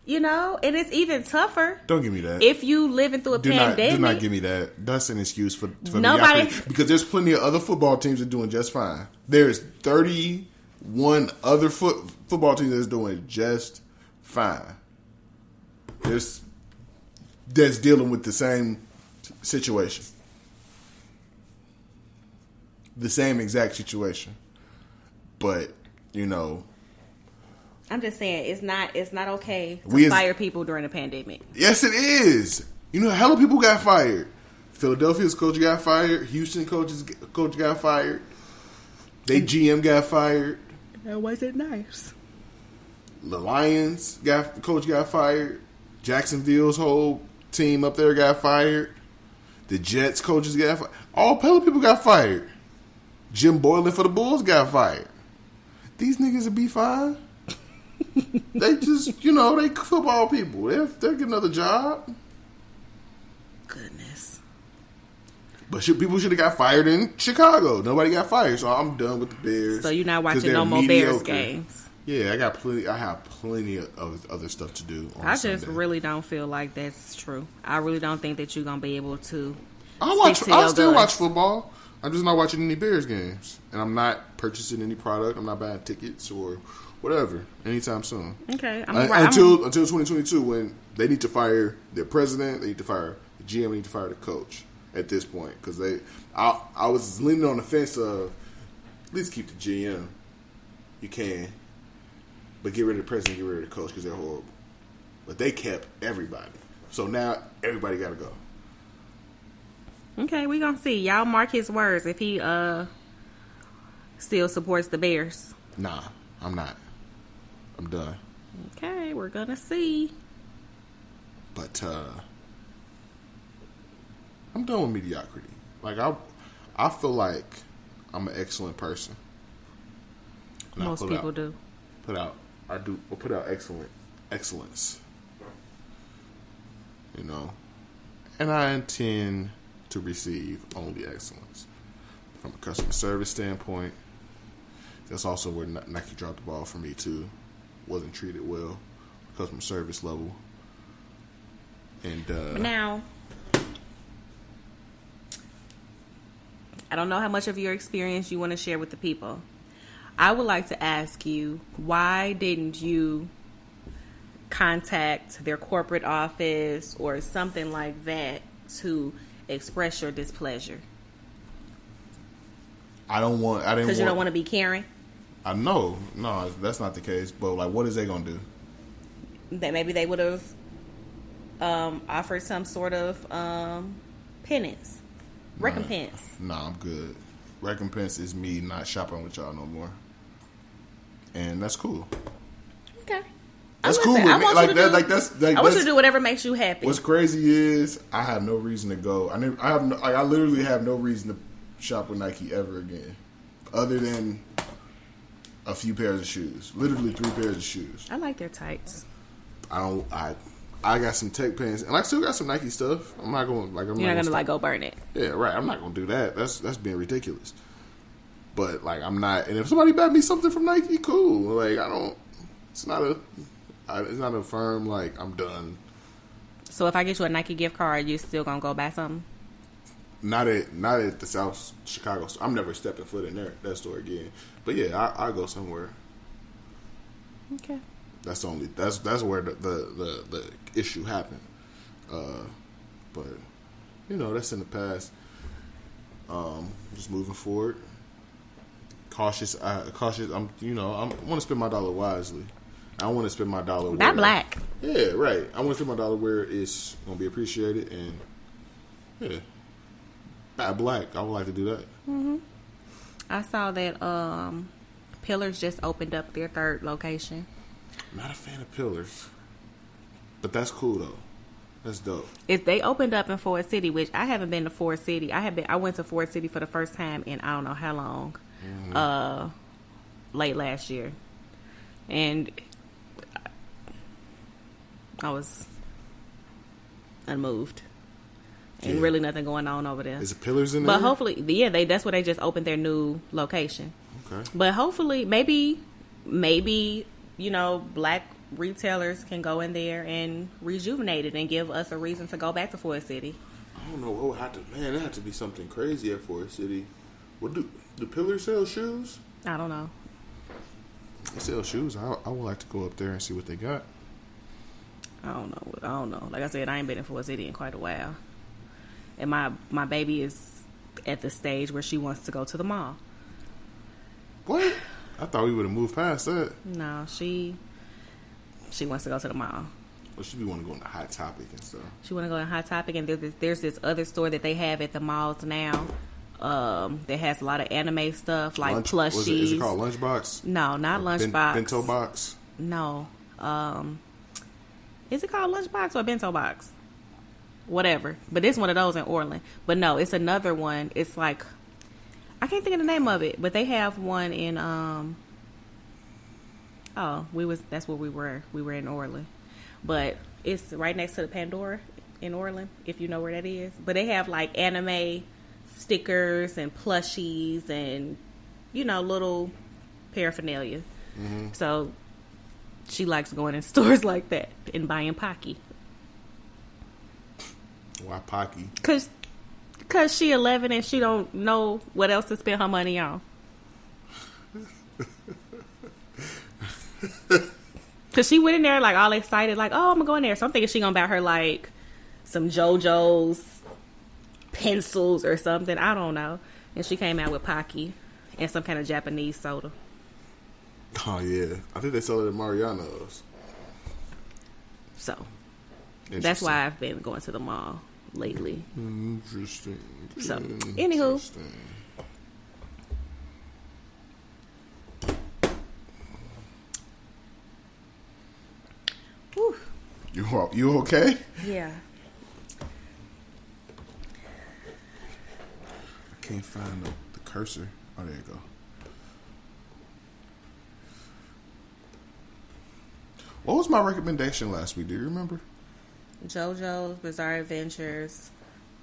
B: You know, and it's even tougher.
A: Don't give me that.
B: If you living through a pandemic.
A: Do not give me that. That's an excuse for nobody. Because there's plenty of other football teams that are doing just fine. There's 31 other football teams that's doing just fine. That's dealing with the same situation. The same exact situation. But, you know,
B: I'm just saying it's not okay to fire people during a pandemic.
A: Yes, it is. You know, hella people got fired. Philadelphia's coach got fired. Houston coach got fired. They GM got fired.
B: That wasn't nice.
A: The Lions coach got fired. Jacksonville's whole team up there got fired. The Jets coaches got fired. All hella people got fired. Jim Boylan for the Bulls got fired. These niggas will be fine. They just, they football people. They get another job.
B: Goodness.
A: But people should have got fired in Chicago. Nobody got fired, so I'm done with the Bears.
B: So you're not watching no more Bears games?
A: Yeah, I have plenty of other stuff to do.
B: I just really don't feel like that's true. I really don't think that you're gonna be able to.
A: I'll still watch football. I'm just not watching any Bears games, and I'm not purchasing any product. I'm not buying tickets or whatever anytime soon.
B: Okay,
A: until 2022, when they need to fire their president, they need to fire the GM, they need to fire the coach. At this point, because I was leaning on the fence of at least keep the GM. You can, but get rid of the president, get rid of the coach because they're horrible. But they kept everybody, so now everybody got to go.
B: Okay, we gonna see. Y'all mark his words if he still supports the Bears.
A: Nah, I'm not. I'm done.
B: Okay, we're gonna see.
A: But I'm done with mediocrity. Like I feel like I'm an excellent person. And
B: most people do.
A: Put out excellence. And I intend to receive only excellence from a customer service standpoint. That's also where Nike dropped the ball for me too. Wasn't treated well, customer service level. And
B: now, I don't know how much of your experience you want to share with the people. I would like to ask you, why didn't you contact their corporate office or something like that to express your displeasure?
A: Because
B: you don't want to be Karen?
A: I know. No, that's not the case. But, what is they going to do?
B: That maybe they would have offered some sort of penance. Recompense.
A: Nah, I'm good. Recompense is me not shopping with y'all no more. And that's cool.
B: Okay.
A: That's cool with me. I want
B: you to do whatever makes you happy.
A: What's crazy is I have no reason to go. I literally have no reason to shop with Nike ever again. Other than a few pairs of shoes. Literally 3 pairs of shoes.
B: I like their tights.
A: I got some tech pants, and I still got some Nike stuff. I'm not going
B: You're not gonna go burn it.
A: Yeah, right. I'm not gonna do that. That's being ridiculous. But I'm not. And if somebody bought me something from Nike, cool. I don't. It's not a firm. I'm done.
B: So if I get you a Nike gift card, you still gonna go buy something?
A: Not at the South Chicago store. I'm never stepping foot in that store again. But yeah, I'll go somewhere.
B: Okay.
A: That's where the issue happened. But that's in the past. Just moving forward. Cautious. I want to spend my dollar wisely. I don't want to spend my dollar.
B: Not black.
A: Yeah, right. I want to spend my dollar where it's going to be appreciated, and yeah, not black. I would like to do that.
B: Mm-hmm. I saw that Pillars just opened up their 3rd location.
A: I'm not a fan of Pillars, but that's cool though. That's dope.
B: If they opened up in Ford City, which I haven't been to Ford City. I went to Ford City for the first time in I don't know how long. Mm-hmm. Late last year, and I was unmoved. Ain't really nothing going on over there.
A: Is it Pillars in there?
B: But hopefully, that's where they just opened their new location.
A: Okay.
B: But hopefully, maybe, black retailers can go in there and rejuvenate it and give us a reason to go back to Ford City.
A: I don't know what would have to. Man, it had to be something crazy at Ford City. What do Pillars sell shoes?
B: I don't know.
A: They sell shoes. I would like to go up there and see what they got.
B: I don't know. Like I said, I ain't been in Ford City in quite a while. And my baby is at the stage where she wants to go to the mall.
A: What? I thought we would have moved past that.
B: No, she wants to go to the mall.
A: Well, she be want to go on the Hot Topic and stuff.
B: She want to go to Hot Topic, and there's this other store that they have at the malls now. That has a lot of anime stuff like plushies.
A: Is it called Lunchbox?
B: No, not Lunchbox.
A: Bento Box?
B: No. Is it called Lunchbox or Bento Box? Whatever. But it's one of those in Orland. But no, it's another one. It's like, I can't think of the name of it, but they have one in, I Oh, that's where we were. We were in Orland. But it's right next to the Pandora in Orland, if you know where that is. But they have like anime stickers and plushies and, little paraphernalia. Mm-hmm. So she likes going in stores like that and buying Pocky.
A: Why Pocky?
B: Cause she 11 and she don't know what else to spend her money on. Cause she went in there like all excited, like, oh, I'm gonna go in there. So I'm thinking she gonna buy her like some JoJo's pencils or something. I don't know. And she came out with Pocky and some kind of Japanese soda.
A: Oh yeah, I think they sell it at Mariano's.
B: So that's why I've been going to the mall lately.
A: Interesting.
B: So anywho. Whew.
A: You okay?
B: Yeah.
A: I can't find the cursor. Oh, there you go. What was my recommendation last week? Do you remember?
B: JoJo's Bizarre Adventures.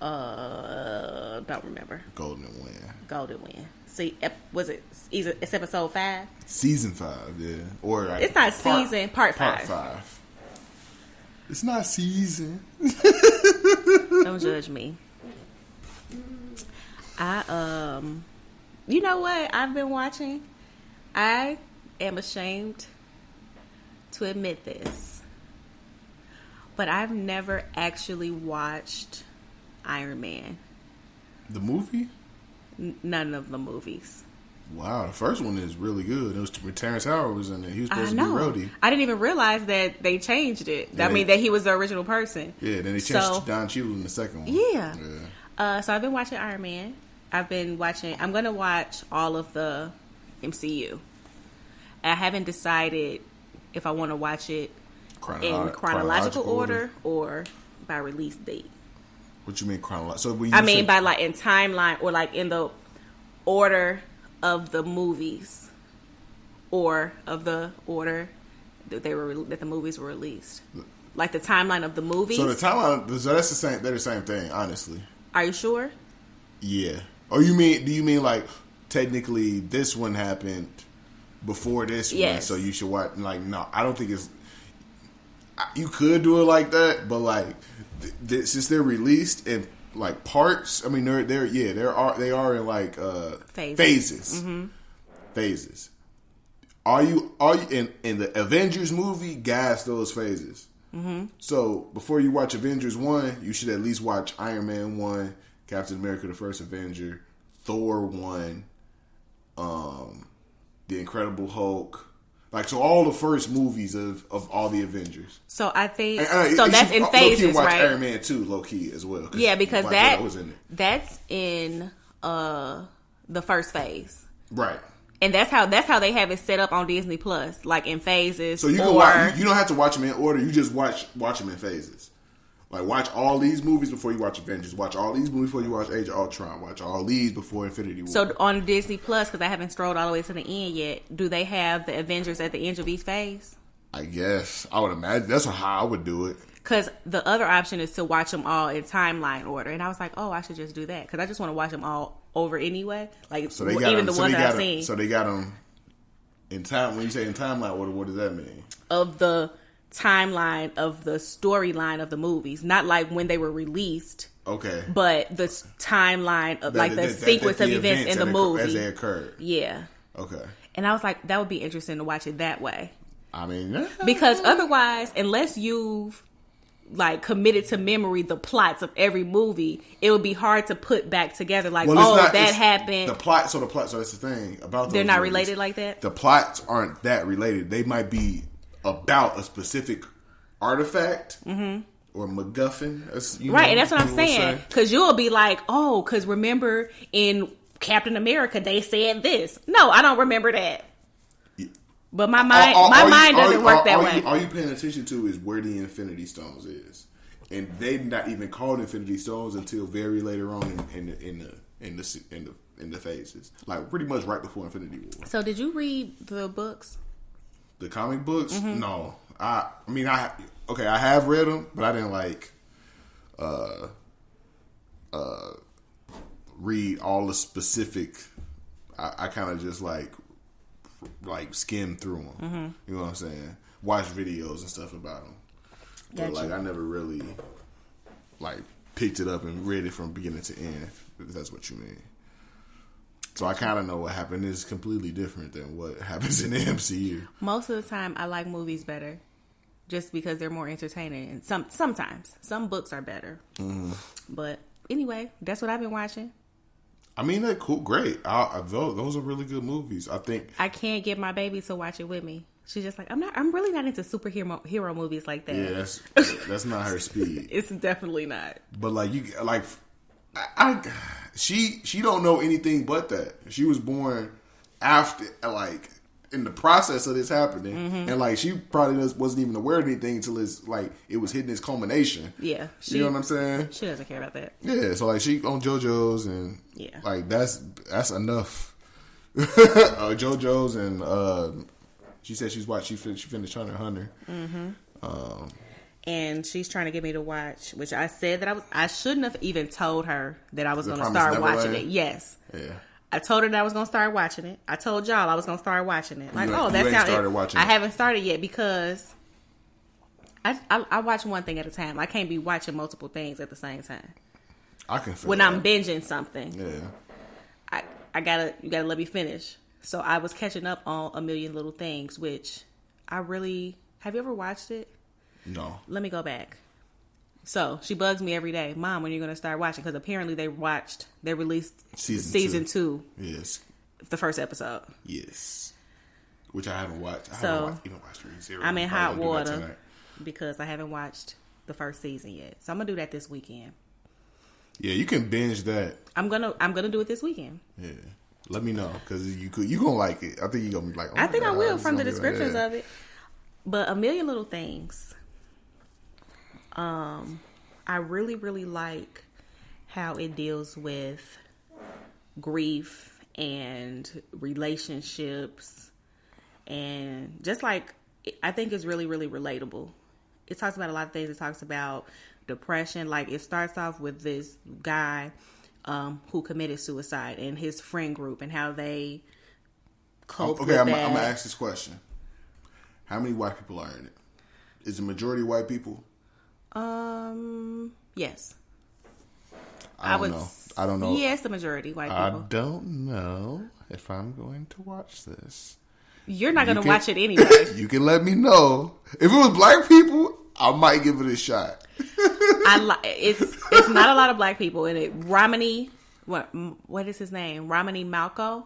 B: Don't remember.
A: Golden Win.
B: See, it's episode 5?
A: Season 5, yeah. Or like
B: it's not season, part 5.
A: Part 5. It's not season.
B: Don't judge me. You know what I've been watching? I am ashamed to admit this, but I've never actually watched Iron Man.
A: The movie?
B: None of the movies.
A: Wow, the first one is really good. It was Terrence Howard was in it. He was supposed to be Rhodey.
B: I didn't even realize that they changed it. Yeah. I mean, that he was the original person.
A: Yeah, then they changed Don Cheadle in the second one.
B: Yeah. So I've been watching Iron Man. I'm going to watch all of the MCU. I haven't decided if I want to watch it in chronological order or by release date.
A: What you mean chronological? So
B: by like in timeline or like in the order of the movies or of the order that the movies were released. Like the timeline of the movies.
A: So the timeline, so that's the same. They're the same thing, honestly.
B: Are you sure?
A: Yeah. Or do you mean like technically this one happened before this one, so you should watch? Like, no, I don't think it's. You could do it like that, but like since they're released in like parts, I mean they are in like phases. Mm-hmm. Phases. Are you in the Avengers movie? Gas those phases. Mm-hmm. So before you watch Avengers 1, you should at least watch Iron Man 1, Captain America: The First Avenger, Thor 1, The Incredible Hulk. Like, so all the first movies of all the Avengers.
B: So I think so that's in phases,
A: watch
B: right?
A: Iron Man 2 low key as well.
B: Yeah, because that was in it. That's in the first phase,
A: right?
B: And that's how they have it set up on Disney Plus, like in phases.
A: So you can you don't have to watch them in order. You just watch them in phases. Like, watch all these movies before you watch Avengers. Watch all these movies before you watch Age of Ultron. Watch all these before Infinity War.
B: So on Disney Plus, because I haven't strolled all the way to the end yet, do they have the Avengers at the end of each phase?
A: I guess. I would imagine. That's how I would do it.
B: Because the other option is to watch them all in timeline order. And I was like, oh, I should just do that. Because I just want to watch them all over anyway. Like,
A: so they
B: even the ones that I've seen.
A: So they got them in time. When you say in timeline order, what does that mean?
B: Of the timeline of the storyline of the movies, not like when they were released.
A: Okay.
B: But the timeline of the sequence of events in the movie
A: as they occurred.
B: Yeah.
A: Okay.
B: And I was like, that would be interesting to watch it that way.
A: I mean,
B: because otherwise, unless you've like committed to memory the plots of every movie, it would be hard to put back together. Like, that happened.
A: The plot. So that's the thing about those
B: they're not
A: movies.
B: Related like that.
A: The plots aren't that related. They might be about a specific artifact or MacGuffin,
B: right? And that's what I'm saying. Because you'll be like, oh, because remember in Captain America they said this. No, I don't remember that. Yeah. But my mind doesn't work that way.
A: All you paying attention to is where the Infinity Stones is, and they're not even called Infinity Stones until very later on in the phases, like pretty much right before Infinity War.
B: So did you read the books?
A: The comic books? No. I mean, I have read them, but I didn't like read all the specific. I kind of just like skim through them. You know what I'm saying? Watch videos and stuff about them. But like, I never really like picked it up and read it from beginning to end. If that's what you mean. So I kind of know what happened. It's completely different than what happens in the MCU.
B: Most of the time, I like movies better, just because they're more entertaining. And sometimes some books are better. But anyway, that's what I've been watching.
A: I mean, they're cool, great. Those are really good movies. I think
B: I can't get my baby to watch it with me. She's just like, I'm really not into superhero movies like that.
A: Yeah, that's not her speed.
B: It's definitely not.
A: But like she don't know anything but that. She was born after, like, in the process of this happening, and like she probably wasn't even aware of anything until it's like it was hitting its culmination. Yeah, you know what I'm saying?
B: She doesn't care about that.
A: Yeah, so like she on JoJo's and like that's enough. JoJo's and she said she finished Hunter.
B: And she's trying to get me to watch, which I said that I shouldn't have even told her that I was going to start watching it. Yes. Yeah. I told her that I was going to start watching it. I told y'all I was going to start watching it. Like, that's how started watching it. I haven't started yet because I watch one thing at a time. I can't be watching multiple things at the same time.
A: I can feel
B: when
A: that.
B: I'm binging something. Yeah. You gotta let me finish. So I was catching up on A Million Little Things, which have you ever watched it?
A: No.
B: Let me go back. So she bugs me every day, Mom, when are you going to start watching? Because apparently they released season 2.
A: Yes.
B: The first episode.
A: Yes. Which I haven't watched. I haven't even watched series.
B: I'm in hot water because I haven't watched the first season yet. So I'm gonna do that this weekend.
A: Yeah, you can binge that.
B: I'm gonna do it this weekend.
A: Yeah. Let me know because you gonna like it. I think you're gonna be like,
B: I think I will from the descriptions of it. But A Million Little Things. I really, really like how it deals with grief and relationships, and just like, I think it's really, really relatable. It talks about a lot of things. It talks about depression. Like, it starts off with this guy who committed suicide and his friend group and how they cope with that.
A: I'm gonna ask this question: how many white people are in it? Is the majority white people?
B: Yes.
A: I don't know.
B: Yes, the majority white people.
A: I don't know if I'm going to watch this.
B: You're not going to watch it anyway.
A: You can let me know. If it was black people, I might give it a shot.
B: It's not a lot of black people in it. Romany, what is his name? Romany Malco,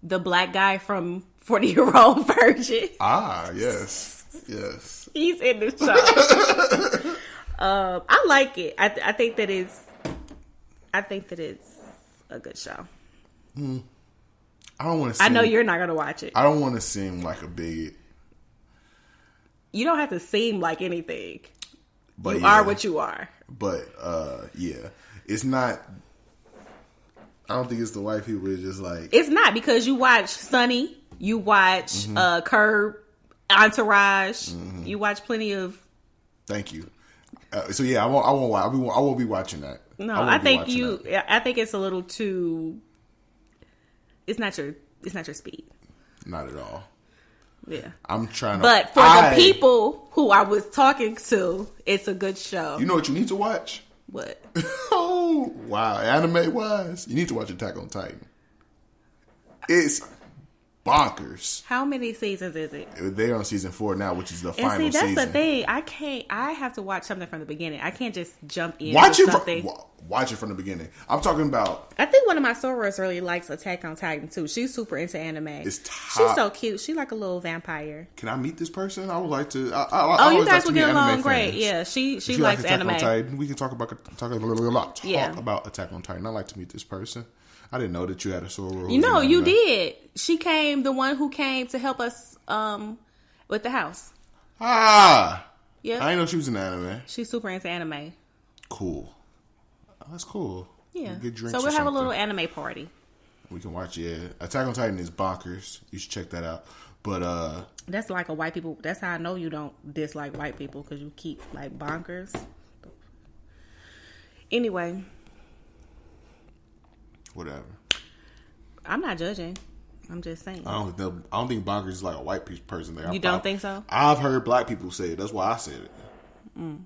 B: the black guy from 40-Year-Old Virgin.
A: Ah, yes.
B: He's in the show. I like it. I think that it's a good show.
A: I don't want to.
B: I know you're not gonna watch it.
A: I don't want to seem like a bigot.
B: You don't have to seem like anything. But you are what you are.
A: But yeah, it's not. I don't think it's the white people. It's just like,
B: it's not, because you watch Sunny, you watch Curb, Entourage, you watch plenty of.
A: Thank you. So yeah, I won't be watching that.
B: No, I think it's a little too. It's not your speed.
A: Not at all.
B: Yeah,
A: I'm trying to.
B: But for the people who I was talking to, it's a good show.
A: You know what you need to watch?
B: What?
A: Oh wow, anime wise, you need to watch Attack on Titan. It's bonkers.
B: How many seasons is it?
A: They're on season 4 now, which is the final season.
B: See, that's the thing. I have to watch something from the beginning. I can't just jump in.
A: Watch it from the beginning. I'm talking about.
B: I think one of my sorors really likes Attack on Titan too. She's super into anime. She's so cute. She's like a little vampire.
A: Can I meet this person? I would like to.
B: You guys would get along great. Yeah, she likes anime.
A: Attack on Titan. We can talk about Attack on Titan. I'd like to meet this person. I didn't know that you had a soror.
B: You did. She came, the one who came to help us with the house.
A: Ah.
B: Yeah.
A: I didn't know she was in anime.
B: She's super into anime.
A: Cool. That's cool.
B: Yeah.
A: Get drinks
B: so we'll have a little anime party.
A: We can watch it. Yeah. Attack on Titan is bonkers. You should check that out. But
B: that's like a white people. That's how I know you don't dislike white people, because you keep like bonkers. Anyway,
A: whatever.
B: I'm not judging. I'm just saying.
A: I don't think bonkers is like a white person thing.
B: You don't think so?
A: I've heard black people say it. That's why I said it. I feel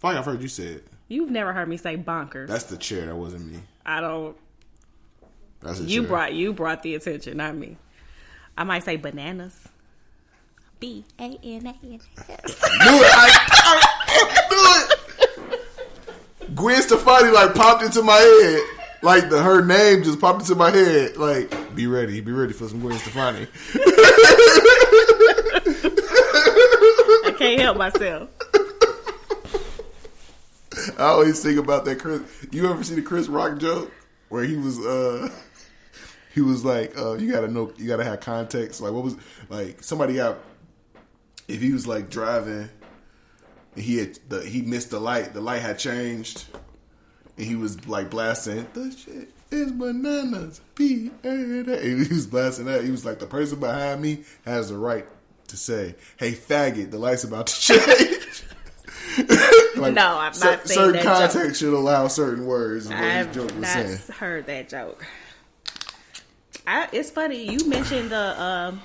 A: like I've heard you say it.
B: You've never heard me say bonkers.
A: That's the chair. That wasn't me.
B: I don't.
A: That's the
B: you
A: chair.
B: You brought the attention, not me. I might say bananas. BANANAS.
A: Do it. I do it. Gwen Stefani like popped into my head. Like her name just popped into my head. Like, be ready for some Gwen Stefani.
B: I can't help myself.
A: I always think about that Chris. You ever see the Chris Rock joke where he was like, you gotta have context. Like, what was like somebody got, if he was like driving and he missed the light had changed, and he was like blasting, the shit is bananas, and he was blasting that. He was like, the person behind me has the right to say, hey faggot, the light's about to change. Like,
B: no, I'm not saying
A: certain
B: that
A: context
B: joke.
A: should allow certain words.
B: I've not heard that joke. It's funny you mentioned the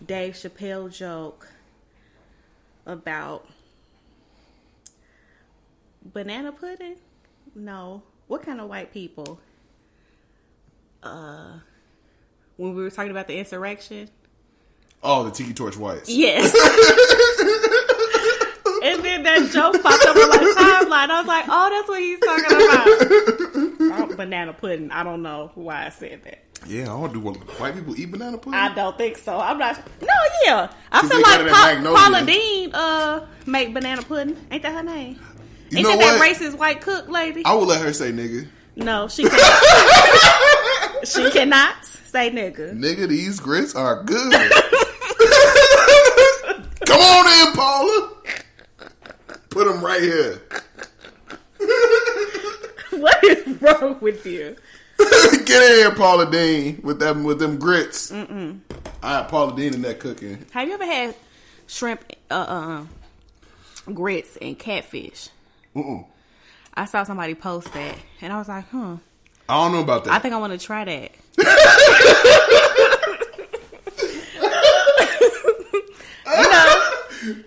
B: Dave Chappelle joke about banana pudding. No, what kind of white people? When we were talking about the insurrection.
A: Oh, the Tiki Torch Whites.
B: Yes. And then that joke popped up on my timeline. I was like, oh, that's what he's talking about. Banana pudding. I don't know why I said that.
A: Yeah, I don't do white people eat banana pudding.
B: I don't think so. I'm not. No, yeah. I feel like Paula Deen make banana pudding. Ain't that her name?
A: You
B: Ain't
A: know
B: that
A: what?
B: racist white cook lady?
A: I would let her say nigga.
B: No, she cannot. She cannot say nigga.
A: Nigga, these grits are good. Come on in, Paula. Put them right here.
B: What is wrong with you?
A: Get in here, Paula Deen, with them grits. I had Paula Deen in that cooking.
B: Have you ever had shrimp, grits and catfish? I saw somebody post that, and I was like,
A: I don't know about that.
B: I think I want to try that.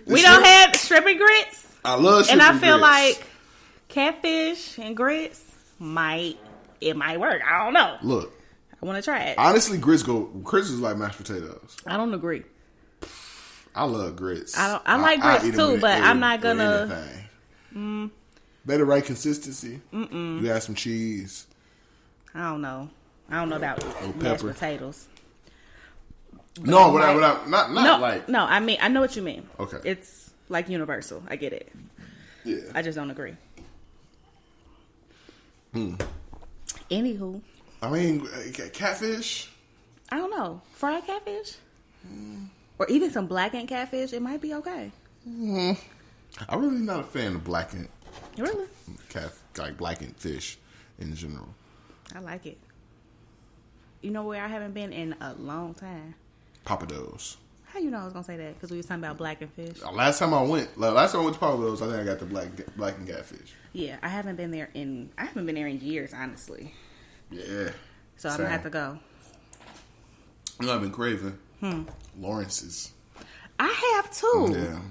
B: We don't have shrimp and grits.
A: I love shrimp
B: and
A: and
B: I feel
A: grits.
B: like catfish and grits might work. I don't know.
A: Look,
B: I want to try it.
A: honestly, grits is like mashed potatoes.
B: I don't agree.
A: I love grits.
B: I like grits too, but I'm not gonna.
A: They the right consistency. You add some cheese.
B: I don't know about mashed potatoes.
A: No, but not like.
B: No, I mean, I know what you mean.
A: Okay.
B: It's like universal. I get it.
A: Yeah.
B: I just don't agree. Anywho.
A: I mean, catfish.
B: I don't know. Fried catfish? Or even some blackened catfish, it might be okay.
A: I'm really not a fan of blackened.
B: Really?
A: Like blackened fish in general.
B: I like it. You know where I haven't been in a long time?
A: Papados.
B: How you know I was gonna say that? Because we was talking about blackened fish.
A: Last time I went to Papados, I think I got the blackened catfish.
B: Yeah, I haven't been there in years, honestly.
A: Yeah.
B: So I'm gonna have to go.
A: You know, I've been craving Lawrence's.
B: I have too.
A: Yeah.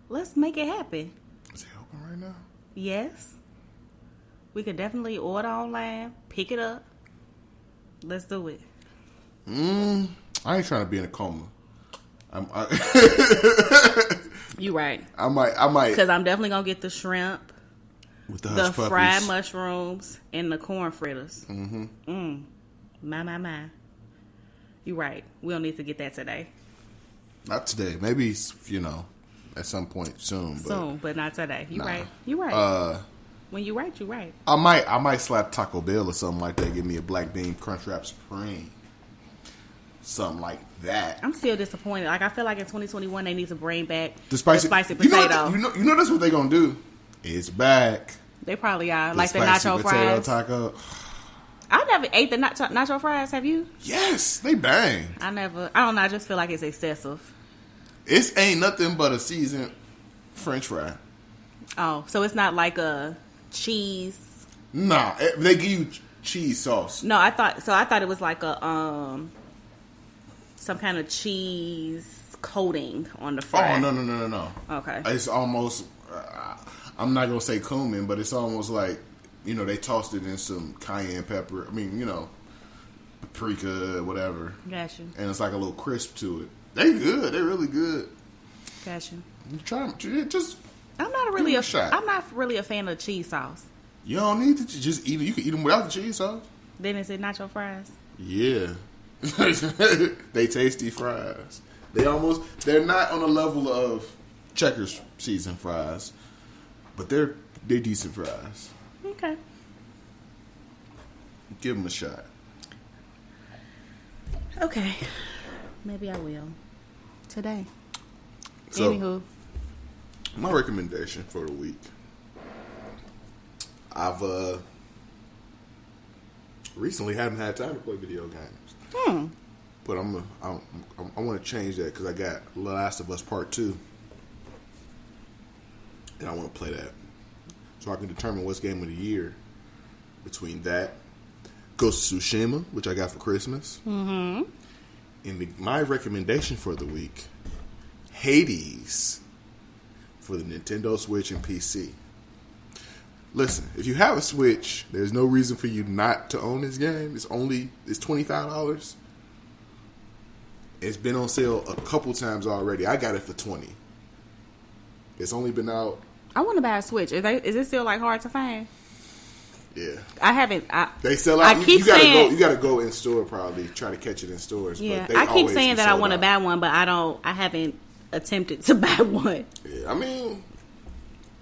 B: Let's make it happen.
A: Is it open right now?
B: Yes. We could definitely order online, pick it up. Let's do it.
A: I ain't trying to be in a coma.
B: You right.
A: I might.
B: Because I'm definitely gonna get the shrimp,
A: With the
B: the
A: hush
B: fried
A: puppies.
B: mushrooms, and the corn fritters. My. You right. We don't need to get that today.
A: Not today. Maybe, at some point soon.
B: But not today. You
A: Nah.
B: right. You right. When you right, you right.
A: I might slap Taco Bell or something like that. Give me a black bean Crunchwrap Supreme. Something like that.
B: I'm still disappointed. Like, I feel like in 2021 they need to bring back
A: The spicy
B: potato.
A: You know that's what they're gonna do. It's back.
B: They probably are.
A: The
B: Like the
A: spicy
B: nacho
A: potato
B: fries.
A: taco.
B: I never ate the nacho fries. Have you?
A: Yes, they bang.
B: I don't know. I just feel like it's excessive.
A: It ain't nothing but a seasoned French fry.
B: Oh, so it's not like a cheese.
A: Nah, they give you cheese sauce.
B: No, I thought it was like a some kind of cheese coating on the fry.
A: Oh no.
B: Okay.
A: It's almost. I'm not gonna say cumin, but it's almost like, you know, they tossed it in some cayenne pepper. I mean, you know, paprika, whatever.
B: Gotcha.
A: And it's like a little crisp to it. They good. They really good.
B: Gotcha.
A: You try them. Just.
B: I'm not really a fan of cheese sauce.
A: You don't need to just eat it. You can eat them without the cheese sauce.
B: Then is it nacho fries?
A: Yeah. They tasty fries. They're not on the level of Checkers seasoned fries, but they're decent fries.
B: Okay.
A: Give them a shot.
B: Okay. Maybe I will. Today.
A: So,
B: Anywho.
A: my recommendation for the week. I've recently haven't had time to play video games. But I want to change that because I got Last of Us Part 2. And I want to play that. So I can determine what's game of the year between that, Ghost of Tsushima, which I got for Christmas. Mm-hmm. And my recommendation for the week, Hades, for the Nintendo Switch and PC. Listen, if you have a Switch, there's no reason for you not to own this game. It's $25. It's been on sale a couple times already. I got it for $20. It's only been out.
B: I want to buy a Switch. Is it still like hard to find?
A: Yeah,
B: I haven't.
A: They sell out.
B: I keep saying
A: you gotta go in store probably try to catch it in stores.
B: Yeah,
A: but
B: I keep saying that I want to buy one, but I haven't attempted to buy one.
A: Yeah, I mean,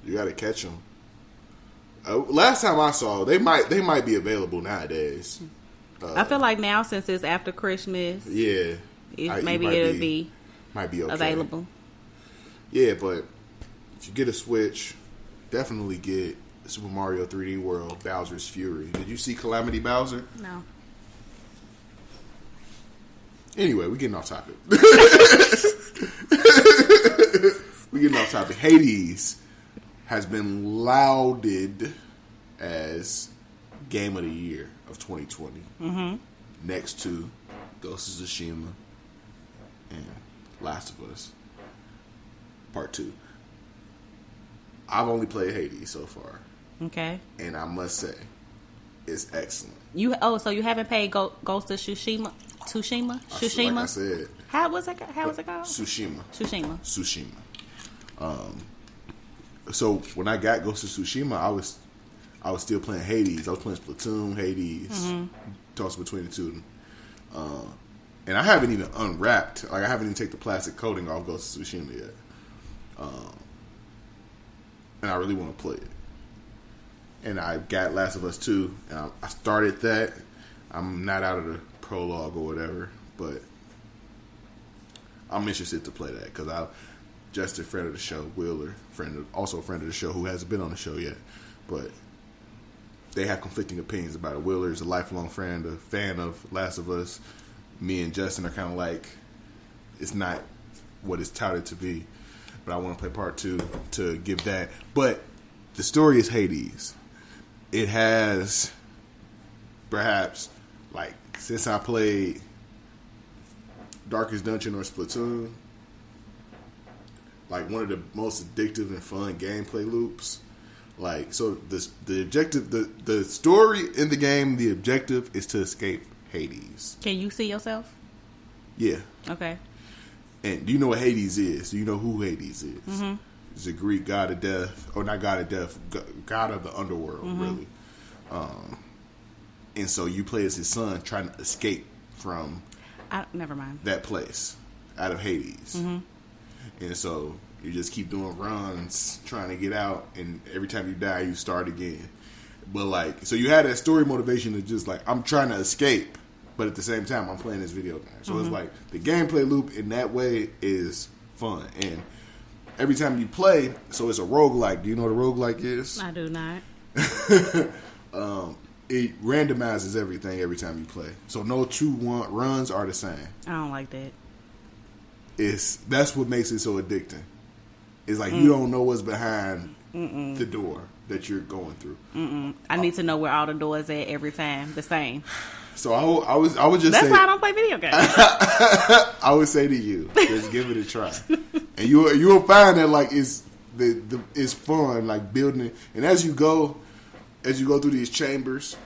A: you gotta catch them. Last time I saw, they might be available nowadays.
B: I feel like now since it's after Christmas,
A: yeah,
B: maybe it'll be
A: okay.
B: available.
A: Yeah, but if you get a Switch, definitely get Super Mario 3D World, Bowser's Fury. Did you see Calamity Bowser?
B: No.
A: Anyway, we're getting off topic. Hades has been lauded as game of the year of 2020. Mm-hmm. Next to Ghost of Tsushima and Last of Us Part 2. I've only played Hades so far. Okay. And I must say, it's excellent.
B: So you haven't played Ghost of Tsushima?
A: Like I said.
B: How was it called?
A: Tsushima. So when I got Ghost of Tsushima, I was still playing Hades. I was playing Splatoon, Hades, tossing between the two. And I haven't even unwrapped. Like I haven't even taken the plastic coating off Ghost of Tsushima yet. And I really want to play it. And I got Last of Us 2, and I started that. I'm not out of the prologue or whatever, but I'm interested to play that because Justin, friend of the show, Wheeler, also a friend of the show who hasn't been on the show yet, but they have conflicting opinions about it. Wheeler is a lifelong friend, a fan of Last of Us. Me and Justin are kind of like, it's not what it's touted to be, but I want to play part 2 to give that. But the story is Hades. It has, perhaps, like, since I played Darkest Dungeon or Splatoon, like one of the most addictive and fun gameplay loops. Like, so the objective, the story in the game, the objective is to escape Hades.
B: Can you see yourself?
A: Yeah.
B: Okay.
A: And do you know what Hades is? Do you know who Hades is? Mm-hmm. It's a Greek god of death, or not god of death, god of the underworld, really. And so you play as his son trying to escape from
B: never mind
A: that place out of Hades. Mm-hmm. And so you just keep doing runs trying to get out, and every time you die, you start again. But like, so you had that story motivation to just like, I'm trying to escape, but at the same time, I'm playing this video game. So it's like the gameplay loop in that way is fun. And every time you play, so it's a roguelike. Do you know what a roguelike is?
B: I do not.
A: it randomizes everything every time you play. So no two runs are the same.
B: I don't like that.
A: That's what makes it so addicting. It's like you don't know what's behind the door that you're going through.
B: I need to know where all the doors at every time. The same.
A: So I would just
B: That's
A: say,
B: why I don't play video games.
A: I would say to you, just give it a try, and you will find that like it's fun, like building it. And as you go through these chambers,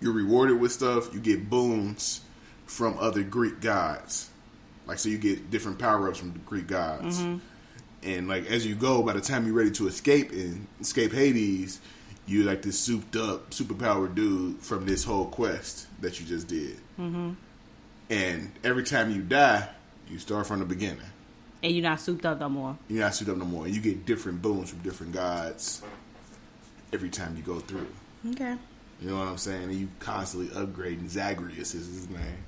A: you're rewarded with stuff. You get boons from other Greek gods, like so you get different power ups from the Greek gods. And like as you go, by the time you're ready to escape Hades, you're like this souped up, superpowered dude from this whole quest that you just did. And every time you die, you start from the beginning.
B: And you're not souped up no more.
A: You're not souped up no more. And you get different boons from different gods every time you go through.
B: Okay.
A: You know what I'm saying? And you constantly upgrading. Zagreus is his name.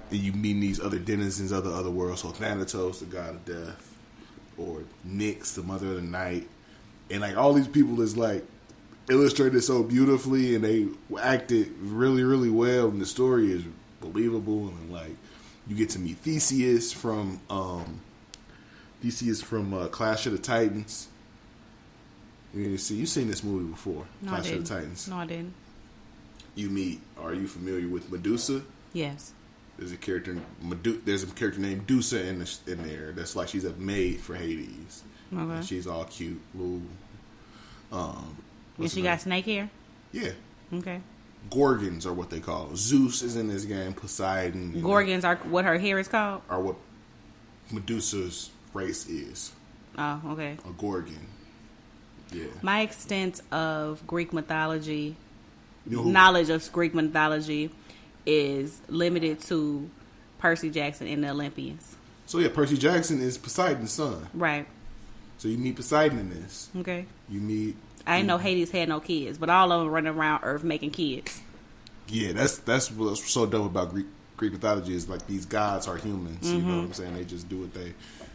A: And you meet these other denizens of the other worlds. So Thanatos, the god of death. Or Nyx, the mother of the night. And like all these people is like illustrated so beautifully, and they acted really, really well, and the story is believable. And like you get to meet Theseus from Clash of the Titans. You've seen this movie before,
B: No,
A: Clash of the Titans.
B: No, I didn't.
A: Are you familiar with Medusa?
B: Yes.
A: There's a character named Dusa in there. That's like she's a maid for Hades.
B: Okay.
A: And she's all cute, little.
B: And she got snake hair?
A: Yeah.
B: Okay.
A: Gorgons are what they call. Zeus is in this game. Poseidon.
B: Gorgons are what her hair is called?
A: Are what Medusa's race is.
B: Oh, okay.
A: A Gorgon. Yeah.
B: My extent of Greek mythology, knowledge of Greek mythology, is limited to Percy Jackson and the Olympians.
A: So yeah, Percy Jackson is Poseidon's son.
B: Right. So
A: you meet Poseidon in this.
B: Okay.
A: I
B: didn't know Hades had no kids, but all of them running around Earth making kids.
A: Yeah, that's what's so dope about Greek mythology is like these gods are humans. You know what I'm saying? They just do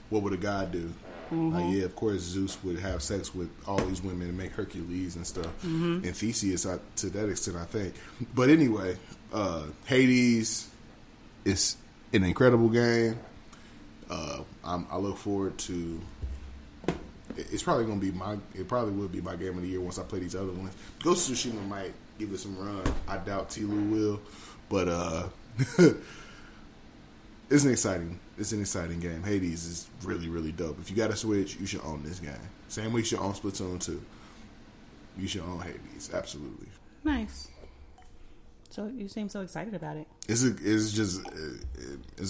A: what would a god do? Like, yeah, of course Zeus would have sex with all these women and make Hercules and stuff. And Theseus to that extent, I think. But anyway, Hades is an incredible game. I look forward to. It's probably gonna be It probably will be my game of the year once I play these other ones. Ghost of Tsushima might give it some run. I doubt Tilo will, but it's an exciting game. Hades is really, really dope. If you got a Switch, you should own this game. Same way you should own Splatoon 2. You should own Hades. Absolutely.
B: Nice. So you seem so excited about it.
A: It's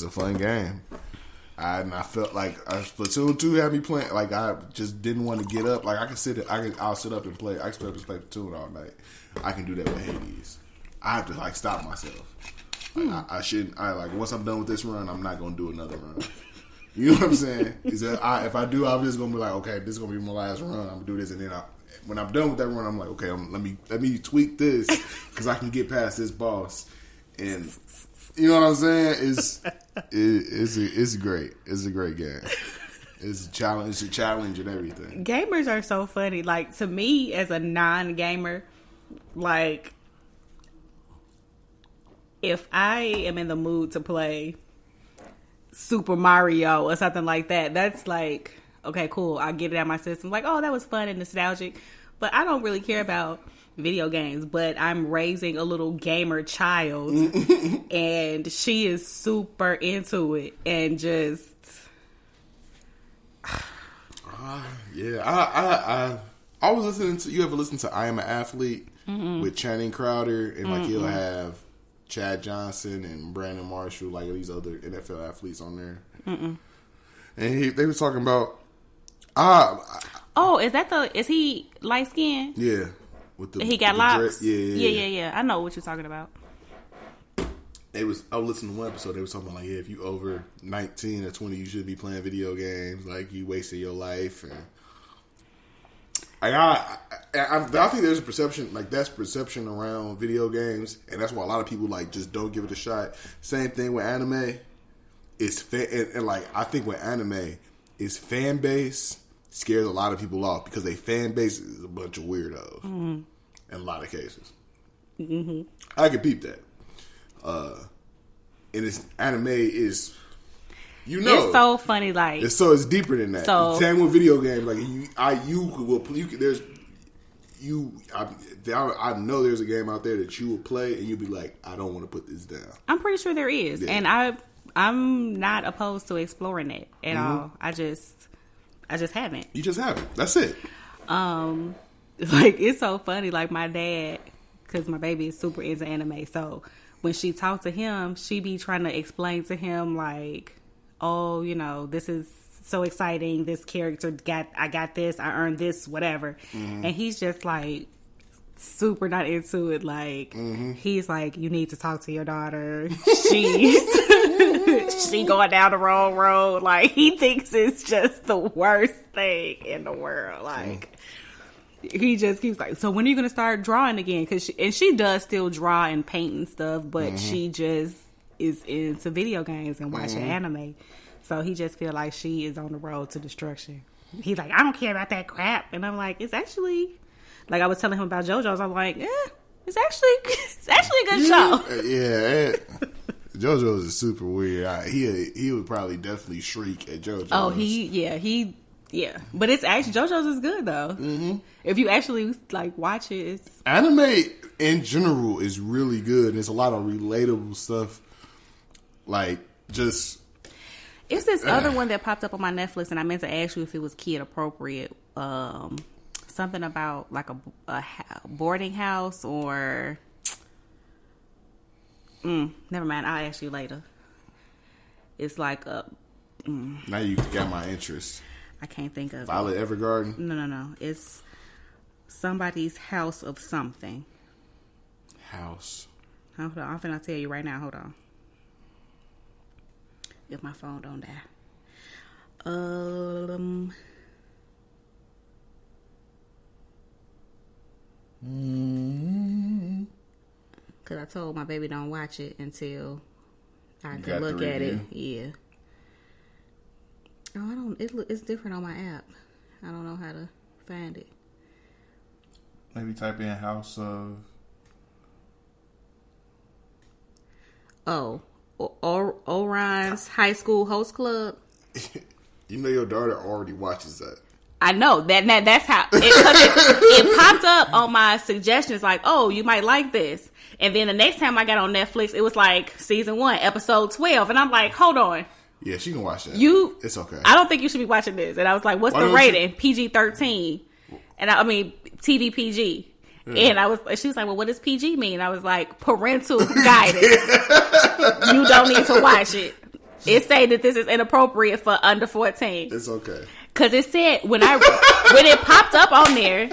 A: a fun game. I felt like Splatoon 2 had me playing. Like I just didn't want to get up. Like I'll sit up and play. I expect to play Splatoon all night. I can do that with Hades. I have to like stop myself. Like, I shouldn't. Once I'm done with this run, I'm not gonna do another run. You know what I'm saying? Is that if I do, I'm just gonna be like, okay, this is gonna be my last run. I'm gonna do this, and then when I'm done with that run, I'm like, okay, let me tweak this because I can get past this boss. And you know what I'm saying? It's great. It's a great game. It's a challenge and everything.
B: Gamers are so funny. Like to me, as a non-gamer, like if I am in the mood to play Super Mario or something like that, that's like, okay, cool. I get it out of my system. Like, oh, that was fun and nostalgic. But I don't really care about video games. But I'm raising a little gamer child, and she is super into it and just.
A: Yeah, I was listening to. You ever listen to I Am an Athlete with Channing Crowder and like he'll have Chad Johnson and Brandon Marshall, like these other NFL athletes on there. And they were talking about.
B: Is he light skinned?
A: Yeah.
B: He got locks?
A: Yeah.
B: I know what you're talking about.
A: I was listening to one episode. They were talking about like, if you over 19 or 20, you should be playing video games. Like you wasted your life. And I think there's a perception, like that's perception around video games, and that's why a lot of people like just don't give it a shot. Same thing with anime. And like I think with anime, its fan base scares a lot of people off because they fan base is a bunch of weirdos in a lot of cases.
B: Mm-hmm.
A: I can peep that. And it's anime is,
B: it's so funny. Like
A: it's deeper than that.
B: So,
A: same with video games. Like I know there's a game out there that you will play and you'll be like, I don't want to put this down.
B: I'm pretty sure there is, and I'm not opposed to exploring it at all. I just haven't.
A: You just haven't. That's it.
B: Like, it's so funny. Like, my dad, because my baby is super into anime, so when she talked to him, she be trying to explain to him, like, oh, this is so exciting. This character I got this. I earned this, whatever. Mm-hmm. And he's just like super not into it. Like, he's like, you need to talk to your daughter. She going down the wrong road. Like, he thinks it's just the worst thing in the world. Like, he just keeps like, so when are you going to start drawing again? And she does still draw and paint and stuff, but she just is into video games and watching anime. So he just feel like she is on the road to destruction. He's like, I don't care about that crap. And I'm like, it's actually, like I was telling him about JoJo's, I'm like, it's actually a good show.
A: Yeah. JoJo's is super weird. He would probably definitely shriek at JoJo's.
B: Oh, yeah. But it's actually, JoJo's is good though. Mm-hmm. If you actually like watch it, it's...
A: Anime in general is really good. There's a lot of relatable stuff. Like, just...
B: It's this other one that popped up on my Netflix, and I meant to ask you if it was kid appropriate. Something about like a boarding house or... never mind. I'll ask you later. It's like a...
A: Now you got my interest.
B: I can't think of
A: Violet
B: it.
A: Evergarden?
B: No. It's somebody's house of something.
A: House.
B: Hold on. I'm finna tell you right now. Hold on. If my phone don't die. Cause I told my baby don't watch it until I can look at it. Yeah. Oh, it's different on my app. I don't know how to find it.
A: Maybe type in House of...
B: Oh. Orion's High School Host Club.
A: You know your daughter already watches that.
B: I know that's how it popped up on my suggestions like, oh, you might like this. And then the next time I got on Netflix, it was like season 1, episode 12, and I'm like, hold on.
A: Yeah, she can watch that. It's okay.
B: I don't think you should be watching this. And I was like, what's the rating? PG-13. And I mean TV PG. Yeah. And she was like, well, what does PG mean? I was like, parental guidance. You don't need to watch it. It say that this is inappropriate for under 14.
A: It's okay.
B: Cause it said when it popped up on there,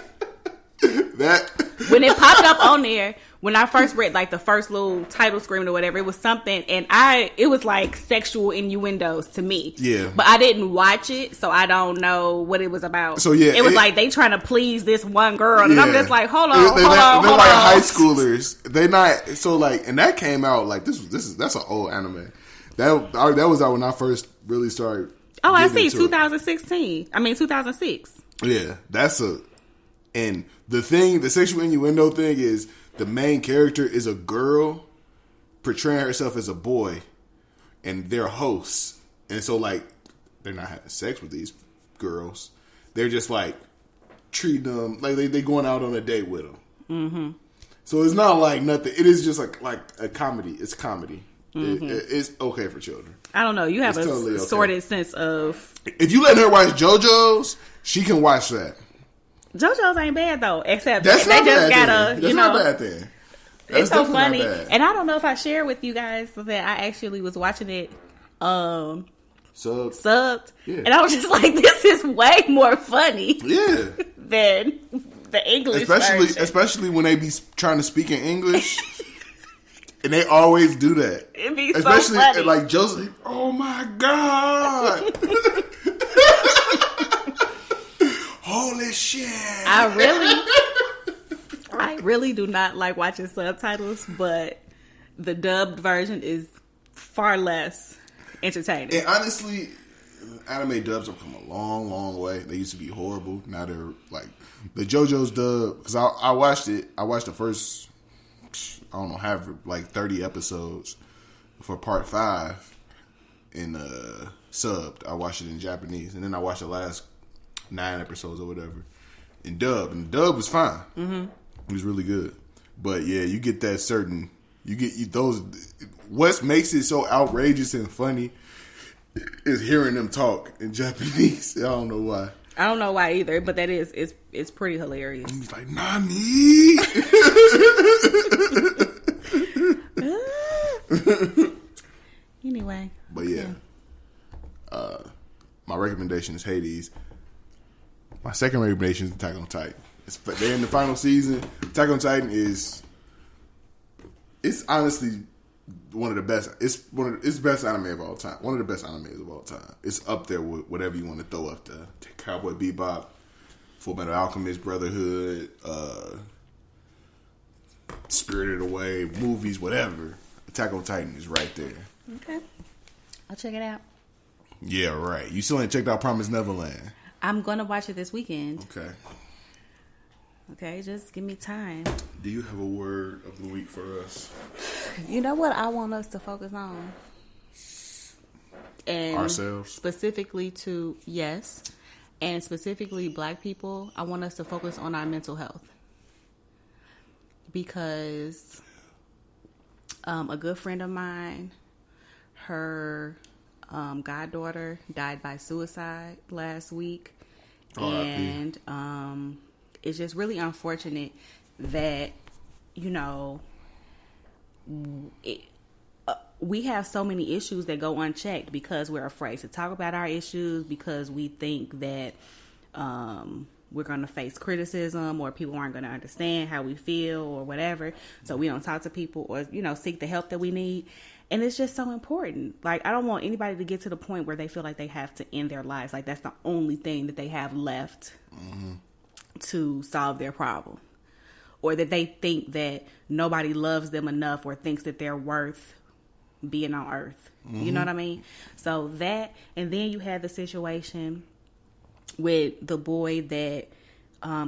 B: when I first read like the first little title screen or whatever, it was something, and it was like sexual innuendos to me.
A: Yeah.
B: But I didn't watch it, so I don't know what it was about.
A: So yeah,
B: it was like they trying to please this one girl, and I'm just like, hold on.
A: They're like high schoolers. They not so like, and that came out like that's an old anime. That was out when I first really started.
B: Oh, I see. 2016. I mean 2006.
A: Yeah, and the sexual innuendo thing is. The main character is a girl portraying herself as a boy, and they're hosts. And so, like, they're not having sex with these girls. They're just, like, treating them like they going out on a date with them. Mm-hmm. So it's not like nothing. It is just like a comedy. It's comedy. Mm-hmm. It's okay for children.
B: I don't know. You have a totally sorted sense of...
A: If you let her watch JoJo's, she can watch that.
B: JoJo's ain't bad though, except
A: that's
B: they just gotta,
A: that's not a bad thing.
B: It's so funny, and I don't know if I shared with you guys that I actually was watching it subbed, yeah. And I was just like, this is way more funny, than the English version.
A: Especially when they be trying to speak in English, and they always do that.
B: It be especially so funny.
A: Like Joseph. Oh my god. Holy shit!
B: I really do not like watching subtitles, but the dubbed version is far less entertaining.
A: And honestly, anime dubs have come a long, long way. They used to be horrible. Now they're like the JoJo's dub. Because I watched it. I watched the first I don't know, have like 30 episodes for part 5 in subbed. I watched it in Japanese, and then I watched the last 9 episodes or whatever in dub, and the dub was fine. Mm-hmm. It was really good, but yeah, you get that certain. You get those. What makes it so outrageous and funny is hearing them talk in Japanese. I don't know why.
B: I don't know why either, but that is it's pretty hilarious.
A: He's like, Nani?
B: Anyway.
A: But yeah. My recommendation is Hades. My second recommendation is Attack on Titan. They're in the final season. Attack on Titan it's honestly one of the best. It's the best anime of all time. One of the best animes of all time. It's up there with whatever you want to throw up there. Cowboy Bebop, Full Metal Alchemist, Brotherhood, Spirited Away, movies, whatever. Attack on Titan is right there.
B: Okay, I'll check it out.
A: Yeah, right. You still ain't checked out Promised Neverland.
B: I'm gonna watch it this weekend.
A: Okay,
B: just give me time.
A: Do you have a word of the week for us?
B: You know what I want us to focus on? And
A: ourselves?
B: Specifically and specifically Black people, I want us to focus on our mental health. Because a good friend of mine, her goddaughter died by suicide last week. And it's just really unfortunate that, we have so many issues that go unchecked because we're afraid to talk about our issues, because we think that we're going to face criticism or people aren't going to understand how we feel or whatever. So we don't talk to people or, seek the help that we need. And it's just so important. Like, I don't want anybody to get to the point where they feel like they have to end their lives. Like, that's the only thing that they have left to solve their problem. Or that they think that nobody loves them enough or thinks that they're worth being on earth. You know what I mean? So that, and then you had the situation with the boy that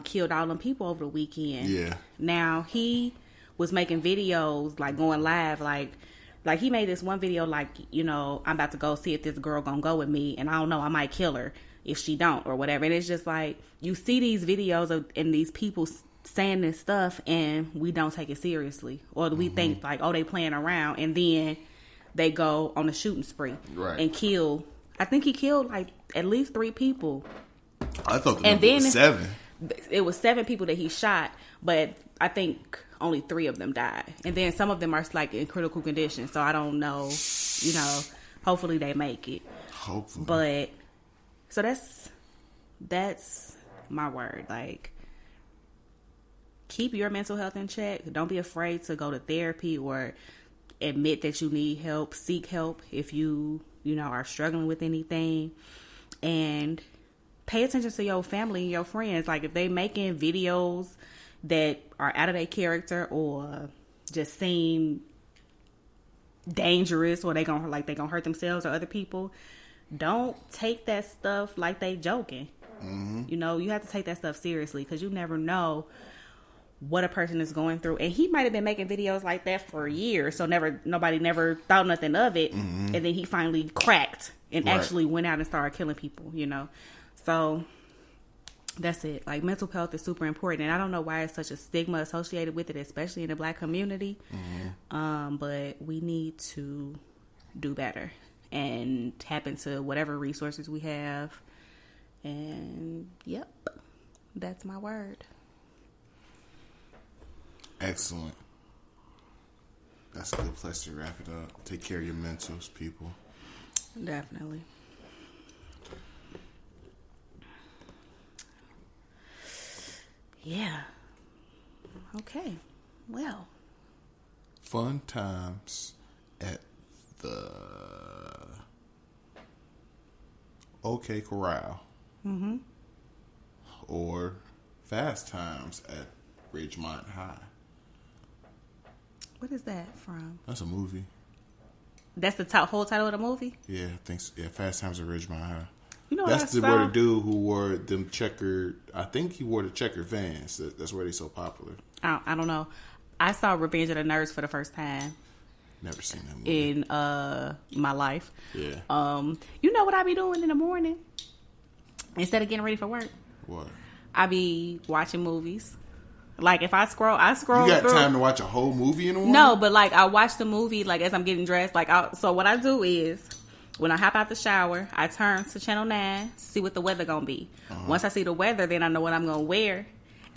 B: killed all them people over the weekend.
A: Yeah.
B: Now, he was making videos, like going live, like he made this one video, like, I'm about to go see if this girl gonna go with me, and I don't know, I might kill her if she don't, or whatever. And it's just like, you see these videos and these people saying this stuff, and we don't take it seriously, or we think like, oh, they playing around, and then they go on a shooting spree and kill. I think he killed like at least 3 people.
A: I thought the number was 7.
B: It was 7 people that he shot, but I think only 3 of them died, and then some of them are like in critical condition. So I don't know. Hopefully they make it.
A: Hopefully,
B: but so that's my word. Like, keep your mental health in check. Don't be afraid to go to therapy or admit that you need help. Seek help if you are struggling with anything, and pay attention to your family and your friends. Like, if they making videos that are out of their character or just seem dangerous, or they gonna hurt themselves or other people, don't take that stuff like they joking. You have to take that stuff seriously, because you never know what a person is going through. And he might have been making videos like that for years, so nobody never thought nothing of it. And then he finally cracked and actually went out and started killing people. So that's it. Like, mental health is super important, and I don't know why it's such a stigma associated with it, especially in the Black community. But we need to do better and tap into whatever resources we have. And yep, that's my word.
A: Excellent. That's a good place to wrap it up. Take care of your mentals, people.
B: Definitely. Yeah. Okay. Well.
A: Fun times at the OK Corral. Or Fast Times at Ridgemont High.
B: What is that from?
A: That's a movie.
B: That's the whole title of the movie?
A: Yeah, I think so. Yeah, Fast Times at Ridgemont High.
B: That's
A: where the dude who wore them checkered. I think he wore the checkered Vans. That's where they so popular.
B: I don't know. I saw Revenge of the Nerds for the first time.
A: Never seen that movie.
B: In my life.
A: Yeah.
B: You know what I be doing in the morning? Instead of getting ready for work.
A: What?
B: I be watching movies. Like if I scroll
A: You got
B: through.
A: time to watch a whole movie in the morning?
B: No, but like I watch the movie like as I'm getting dressed. So what I do is when I hop out the shower, I turn to Channel 9 to see what the weather gonna be. Once I see the weather, then I know what I'm gonna wear.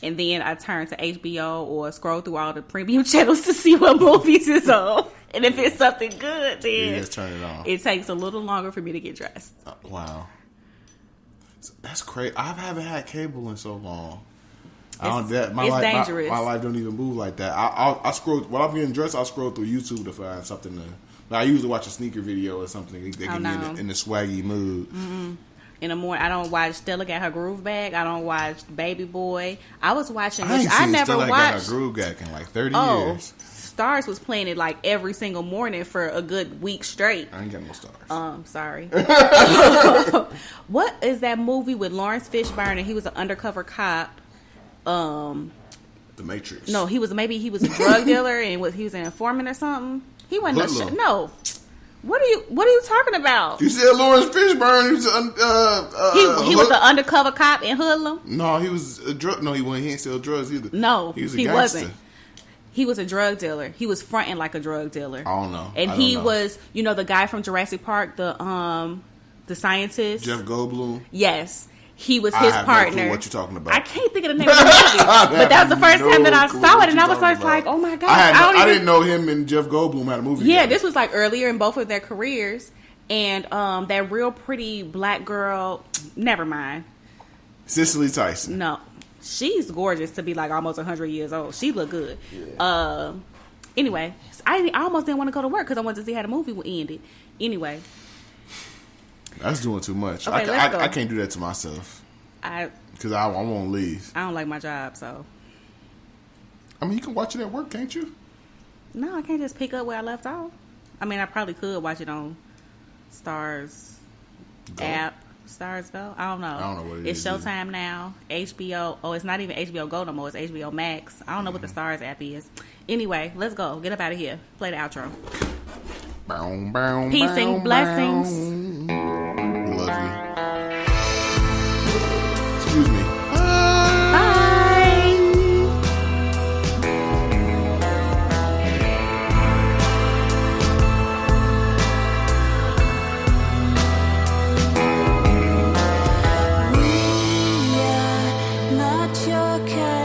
B: And then I turn to HBO or scroll through all the premium channels to see what movies is on. And if it's something good, then
A: just turn it on.
B: It takes a little longer for me to get dressed.
A: Wow. That's crazy. I haven't had cable in so long.
B: It's
A: dangerous. My life don't even move like that. I scroll while I'm getting dressed. I'll scroll through YouTube to find something to. I usually watch a sneaker video or something. They get me in the swaggy mood.
B: Mm-mm. In the morning, I don't watch Stella Got Her Groove Back. I don't watch Baby Boy. I was watching.
A: I never watched. Got Her Groove Back in like 30 years.
B: Stars was playing it like every single morning for a good week straight.
A: I ain't got no stars.
B: Sorry. What is that movie with Lawrence Fishburne and he was an undercover cop?
A: The Matrix.
B: No, he was a drug dealer and he was an informant or something. He wasn't. No. What are you talking about?
A: You said Lawrence Fishburne.
B: He was an undercover cop in Hoodlum.
A: No, he was a drug. No, he wasn't. He didn't sell drugs either.
B: No,
A: he was a
B: he
A: gangster.
B: wasn't. He was a drug dealer. He was fronting like a drug dealer.
A: I don't know.
B: And he was, the guy from Jurassic Park, the scientist.
A: Jeff Goldblum.
B: Yes. He was his partner.
A: I have no clue what you're talking about.
B: I can't think of the name of the movie. But that was the first time that I saw it, and I was like, oh my God.
A: I didn't know him and Jeff Goldblum had a movie
B: together.
A: together.
B: This was like earlier in both of their careers. And that real pretty black girl, never mind.
A: Cicely Tyson.
B: No. She's gorgeous to be like almost 100 years old. She looked good. Yeah. Anyway, I almost didn't want to go to work because I wanted to see how the movie would end. Anyway.
A: That's doing too much.
B: Okay,
A: I can't do that to myself. Because I won't leave.
B: I don't like my job, so.
A: I mean, you can watch it at work, can't you?
B: No, I can't just pick up where I left off. I mean, I probably could watch it on Stars app. Stars Go? I don't know.
A: I don't know what it is.
B: It's Showtime now. HBO. Oh, it's not even HBO Go no more. It's HBO Max. I don't know what the Stars app is. Anyway, let's go. Get up out of here. Play the outro. Peace and blessings.
A: Love you. Excuse me.
C: Not your kind.